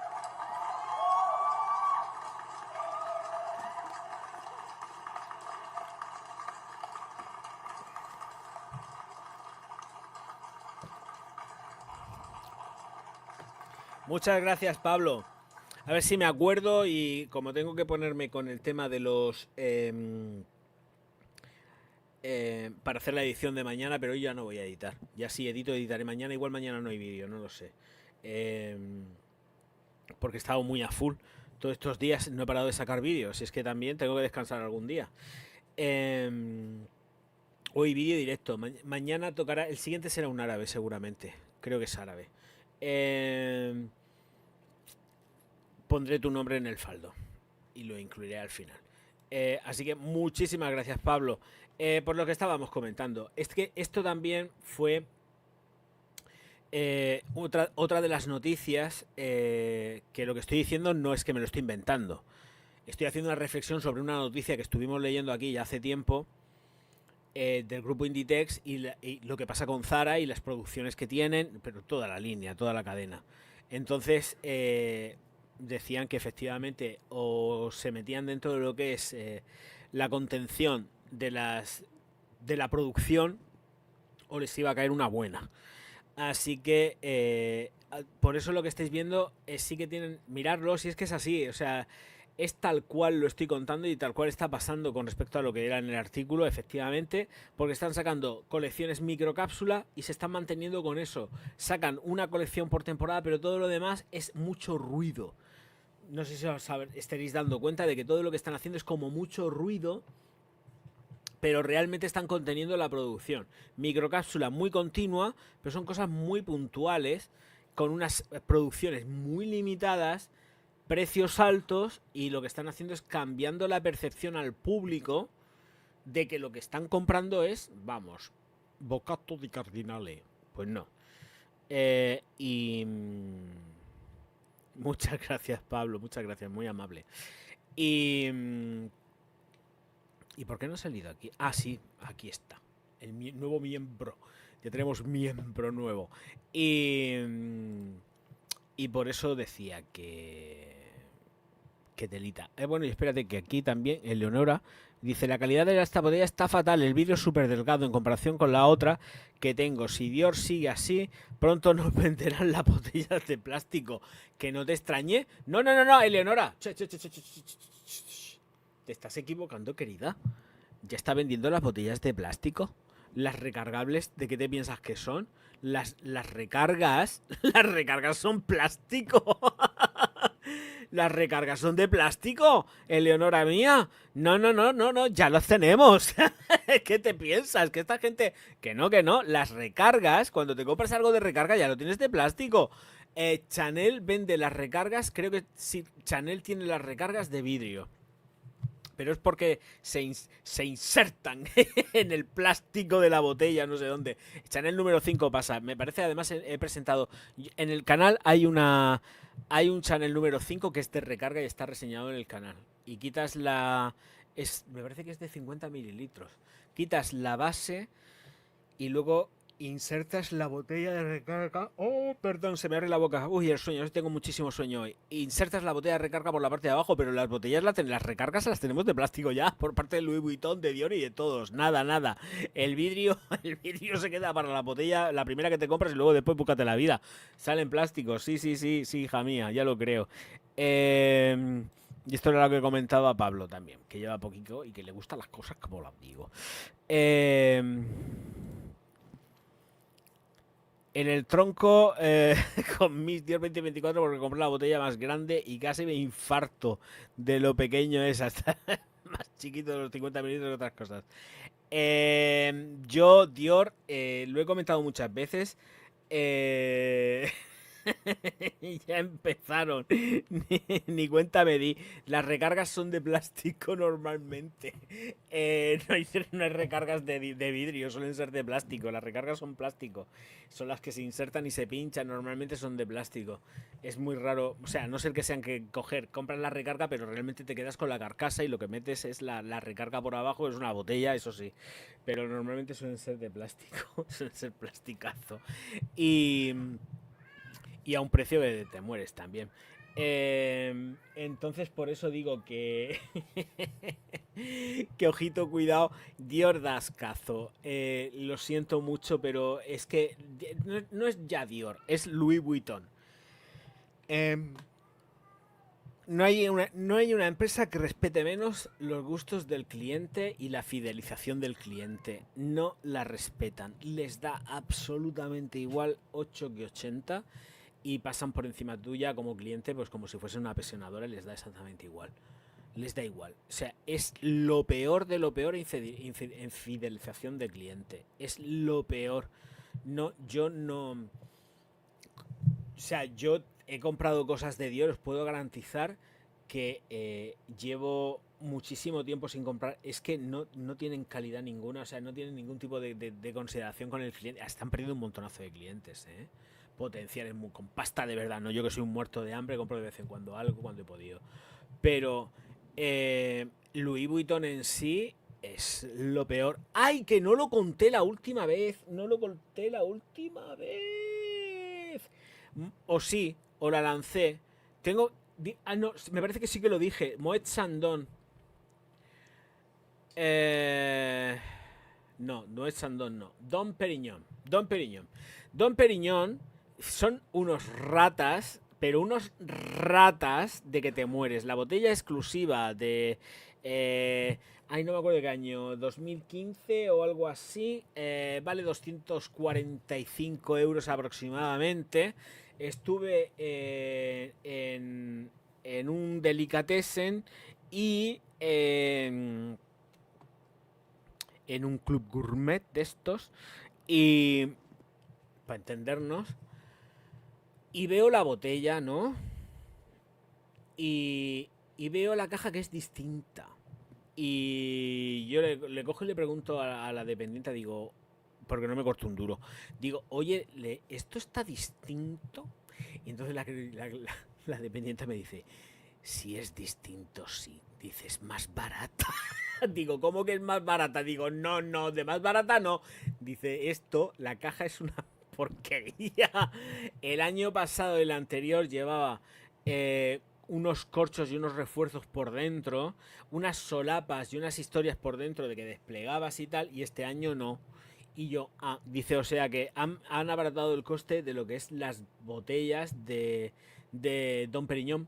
Muchas gracias, Pablo. A ver si me acuerdo y como tengo que ponerme con el tema de los... para hacer la edición de mañana, pero hoy ya no voy a editar. Ya si edito, editaré mañana. Igual mañana no hay vídeo, no lo sé. Porque he estado muy a full. Todos estos días no he parado de sacar vídeos. Es que también tengo que descansar algún día. Hoy vídeo directo. Mañana tocará... El siguiente será un árabe seguramente. Creo que es árabe. Pondré tu nombre en el faldo. Y lo incluiré al final. Así que muchísimas gracias, Pablo. Por lo que estábamos comentando, es que esto también fue otra de las noticias, que lo que estoy diciendo no es que me lo estoy inventando. Estoy haciendo una reflexión sobre una noticia que estuvimos leyendo aquí ya hace tiempo, del grupo Inditex y lo que pasa con Zara y las producciones que tienen, pero toda la línea, toda la cadena. Entonces, decían que efectivamente o se metían dentro de lo que es la contención de la producción o les iba a caer una buena. Así que por eso lo que estáis viendo es sí que tienen, mirarlo, si es que es así, o sea, es tal cual lo estoy contando y tal cual está pasando con respecto a lo que era en el artículo, efectivamente, porque están sacando colecciones microcápsula y se están manteniendo con eso. Sacan una colección por temporada, pero todo lo demás es mucho ruido. No sé si os estaréis dando cuenta de que todo lo que están haciendo es como mucho ruido, pero realmente están conteniendo la producción. Microcápsula muy continua, pero son cosas muy puntuales, con unas producciones muy limitadas, precios altos, y lo que están haciendo es cambiando la percepción al público de que lo que están comprando es, vamos, bocato di cardinale. Pues no. Y muchas gracias, Pablo, muchas gracias, muy amable. ¿Y por qué no ha salido aquí? Ah, sí, aquí está. El nuevo miembro. Ya tenemos miembro nuevo. Y por eso decía que telita. Bueno, y espérate que aquí también, Eleonora dice, la calidad de esta botella está fatal, el vidrio es súper delgado en comparación con la otra que tengo. Si Dior sigue así, pronto nos venderán las botellas de plástico. Que no te extrañe. No, Eleonora. Te estás equivocando, querida. Ya está vendiendo las botellas de plástico. Las recargables, ¿de qué te piensas que son? Las recargas. Las recargas son plástico. Las recargas son de plástico, Eleonora mía. No, ya los tenemos. ¿Qué te piensas? Que esta gente... Que no. Las recargas, cuando te compras algo de recarga ya lo tienes de plástico. Chanel vende las recargas, creo que sí, Chanel tiene las recargas de vidrio. Pero es porque se insertan en el plástico de la botella, no sé dónde. Chanel número 5 pasa. Me parece, además, he presentado... En el canal hay un Chanel número 5 que es de recarga y está reseñado en el canal. Y quitas me parece que es de 50 mililitros. Quitas la base y luego insertas la botella de recarga. Oh, perdón, se me abre la boca. Uy, el sueño, tengo muchísimo sueño hoy. Insertas la botella de recarga por la parte de abajo, pero las botellas, las recargas las tenemos de plástico ya, por parte de Louis Vuitton, de Dior y de todos. Nada. El vidrio se queda para la botella, la primera que te compras, y luego después búscate la vida. Sale en plástico, sí, hija mía, ya lo creo. Y esto era lo que comentaba Pablo también, que lleva poquito y que le gustan las cosas como las digo. En el tronco con mis Dior 2024 porque compré la botella más grande y casi me infarto de lo pequeño es, hasta más chiquito de los 50 mililitros y otras cosas. Yo Dior lo he comentado muchas veces. Ya empezaron. Ni cuenta me di. Las recargas son de plástico normalmente. No hay recargas de vidrio, suelen ser de plástico. Las recargas son plástico. Son las que se insertan y se pinchan. Normalmente son de plástico. Es muy raro. O sea, no sé el que sean que coger. Compras la recarga, pero realmente te quedas con la carcasa y lo que metes es la recarga por abajo. Es una botella, eso sí. Pero normalmente suelen ser de plástico. Suelen ser plasticazo. Y a un precio que te mueres también. Entonces por eso digo que que ojito, cuidado. Dior dascazo. Lo siento mucho, pero es que no es ya Dior, es Louis Vuitton. No hay una empresa que respete menos los gustos del cliente y la fidelización del cliente. No la respetan. Les da absolutamente igual 8 que 80 y pasan por encima tuya como cliente, pues como si fuese una apasionadora, les da exactamente igual. Les da igual. O sea, es lo peor de lo peor en fidelización de cliente. Es lo peor. Yo no... O sea, yo he comprado cosas de Dior, os puedo garantizar que llevo muchísimo tiempo sin comprar. Es que no tienen calidad ninguna, o sea, no tienen ningún tipo de consideración con el cliente. Están perdiendo un montonazo de clientes, potenciales con pasta de verdad, no yo que soy un muerto de hambre, compro de vez en cuando algo cuando he podido, pero Louis Vuitton en sí es lo peor. ¡Ay, que no lo conté la última vez! O sí, o la lancé. No, me parece que sí que lo dije. Moet Chandon. No es Chandon, no. Dom Perignon. Dom Perignon. Dom Perignon son unos ratas, pero unos ratas de que te mueres. La botella exclusiva de... no me acuerdo de qué año, 2015 o algo así, vale 245 euros aproximadamente. Estuve en un Delicatessen y en un club gourmet de estos, y para entendernos, y veo la botella, ¿no? Y veo la caja que es distinta. Y yo le cojo y le pregunto a la dependiente, digo, porque no me corto un duro, digo, oye, ¿esto está distinto? Y entonces la dependiente me dice, si es distinto, sí. Dice, es más barata. Digo, ¿cómo que es más barata? Digo, no, de más barata no. Dice, la caja es una porquería. El año pasado, el anterior, llevaba unos corchos y unos refuerzos por dentro, unas solapas y unas historias por dentro de que desplegabas y tal, y este año no. Y yo, dice, o sea que han abaratado el coste de lo que es las botellas de Dom Perignon.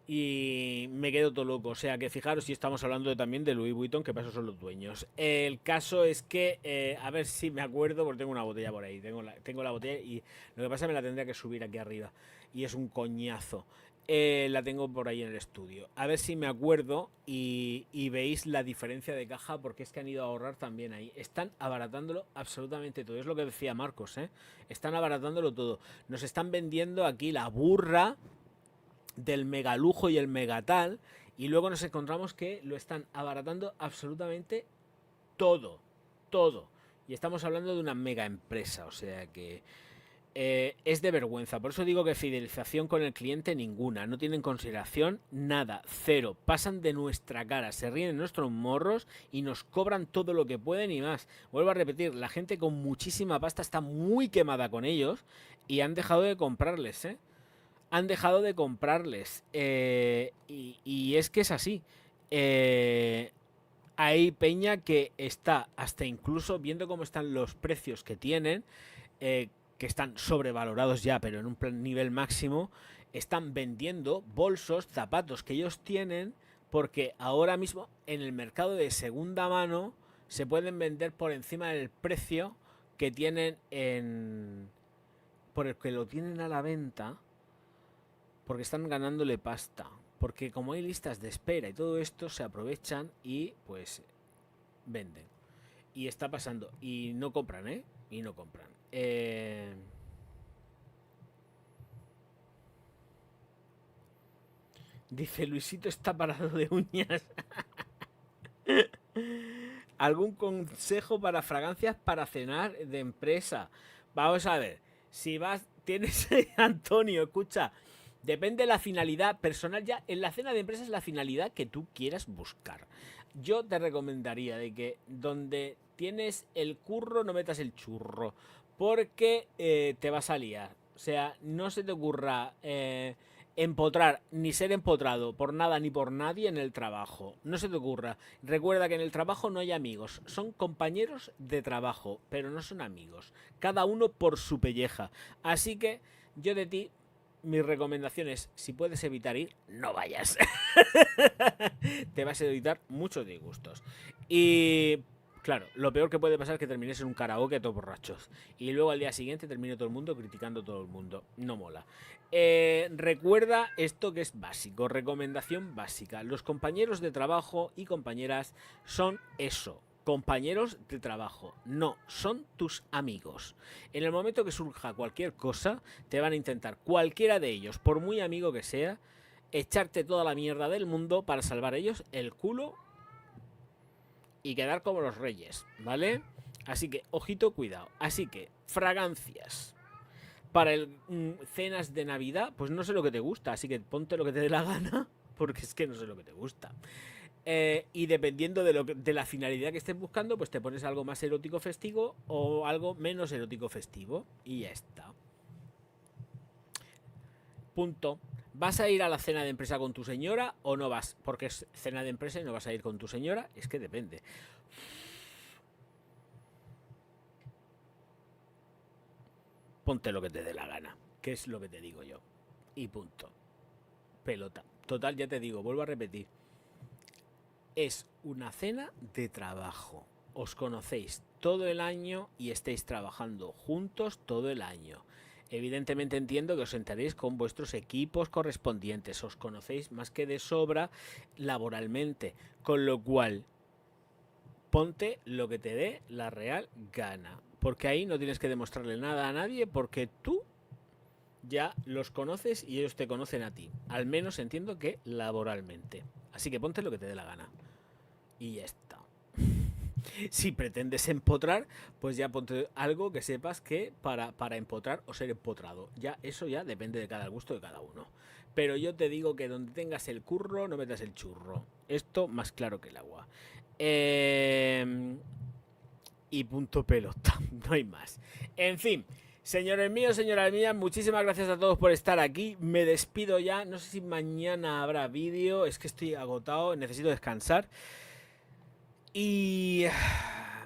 Y me quedo todo loco. O sea que fijaros si estamos hablando también de Louis Vuitton, que para eso son los dueños. El caso es que, a ver si me acuerdo, porque tengo una botella por ahí. Tengo la botella y lo que pasa es que me la tendría que subir aquí arriba. Y es un coñazo. La tengo por ahí en el estudio. A ver si me acuerdo y veis la diferencia de caja, porque es que han ido a ahorrar también ahí. Están abaratándolo absolutamente todo. Es lo que decía Marcos, ¿eh? Están abaratándolo todo. Nos están vendiendo aquí la burra del megalujo y el megatal, y luego nos encontramos que lo están abaratando absolutamente todo, todo. Y estamos hablando de una mega empresa, o sea que es de vergüenza. Por eso digo que fidelización con el cliente ninguna, no tienen consideración nada, cero. Pasan de nuestra cara, se ríen en nuestros morros y nos cobran todo lo que pueden y más. Vuelvo a repetir, la gente con muchísima pasta está muy quemada con ellos y han dejado de comprarles, ¿eh? Han dejado de comprarles. Y es que es así. Hay peña que está hasta incluso viendo cómo están los precios que tienen, que están sobrevalorados ya, pero en un nivel máximo, están vendiendo bolsos, zapatos que ellos tienen, porque ahora mismo en el mercado de segunda mano se pueden vender por encima del precio que tienen por el que lo tienen a la venta, porque están ganándole pasta. Porque como hay listas de espera y todo esto, se aprovechan y pues venden. Y está pasando. Y no compran, ¿eh? Y no compran. Dice, Luisito está parado de uñas. ¿Algún consejo para fragancias para cenar de empresa? Vamos a ver. Si vas, tienes Antonio, escucha. Depende de la finalidad personal. Ya en la cena de empresa es la finalidad que tú quieras buscar. Yo te recomendaría de que donde tienes el curro no metas el churro, porque te vas a liar. O sea, no se te ocurra empotrar ni ser empotrado por nada ni por nadie en el trabajo. No se te ocurra. Recuerda que en el trabajo no hay amigos. Son compañeros de trabajo, pero no son amigos. Cada uno por su pelleja. Así que yo de ti, mi recomendación es, si puedes evitar ir, no vayas. Te vas a evitar muchos disgustos. Y claro, lo peor que puede pasar es que termines en un karaoke todos borrachos. Y luego al día siguiente termine todo el mundo criticando a todo el mundo. No mola. Recuerda esto que es básico, recomendación básica. Los compañeros de trabajo y compañeras son eso, compañeros de trabajo, no son tus amigos. En el momento que surja cualquier cosa, te van a intentar cualquiera de ellos, por muy amigo que sea, echarte toda la mierda del mundo para salvar a ellos el culo y quedar como los reyes, ¿vale? Así que, ojito, cuidado. Así que, fragancias. Para cenas de Navidad, pues no sé lo que te gusta, así que ponte lo que te dé la gana, porque es que no sé lo que te gusta. Y dependiendo de la finalidad que estés buscando, pues te pones algo más erótico festivo o algo menos erótico festivo. Y ya está. Punto. ¿Vas a ir a la cena de empresa con tu señora o no vas? Porque es cena de empresa y no vas a ir con tu señora. Es que depende. Ponte lo que te dé la gana, que es lo que te digo yo. Y punto. Pelota. Total, ya te digo, vuelvo a repetir. Es una cena de trabajo. Os conocéis todo el año y estáis trabajando juntos todo el año. Evidentemente entiendo que os sentaréis con vuestros equipos correspondientes. Os conocéis más que de sobra laboralmente. Con lo cual, ponte lo que te dé la real gana. Porque ahí no tienes que demostrarle nada a nadie porque tú ya los conoces y ellos te conocen a ti. Al menos entiendo que laboralmente. Así que ponte lo que te dé la gana. Y ya está. Si pretendes empotrar, pues ya ponte algo que sepas que para empotrar o ser empotrado. Ya eso ya depende de cada gusto de cada uno. Pero yo te digo que donde tengas el curro, no metas el churro. Esto más claro que el agua. Y punto pelota. No hay más. En fin. Señores míos, señoras mías, muchísimas gracias a todos por estar aquí. Me despido ya. No sé si mañana habrá vídeo. Es que estoy agotado. Necesito descansar. Y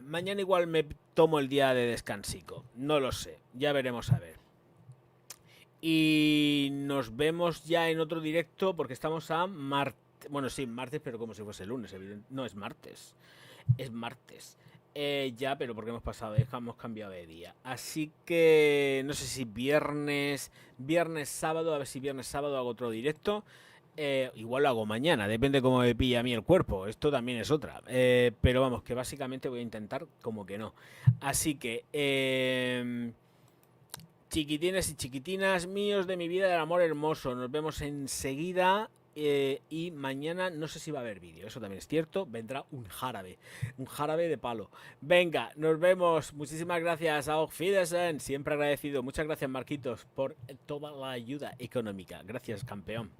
mañana igual me tomo el día de descansico. No lo sé. Ya veremos a ver. Y nos vemos ya en otro directo porque estamos a martes. Bueno, sí, martes, pero como si fuese lunes, evidente. No, es martes. Es martes. Ya, pero porque hemos cambiado de día. Así que no sé si viernes, sábado, a ver si viernes, sábado hago otro directo. Igual lo hago mañana, depende cómo me pilla a mí el cuerpo. Esto también es otra. Pero vamos, que básicamente voy a intentar como que no. Así que, chiquitines y chiquitinas míos de mi vida del amor hermoso, nos vemos enseguida. Y mañana no sé si va a haber vídeo, eso también es cierto. Vendrá un jarabe de palo. Venga, nos vemos. Muchísimas gracias. Auf Wiedersehen, siempre agradecido. Muchas gracias, Marquitos, por toda la ayuda económica. Gracias, campeón.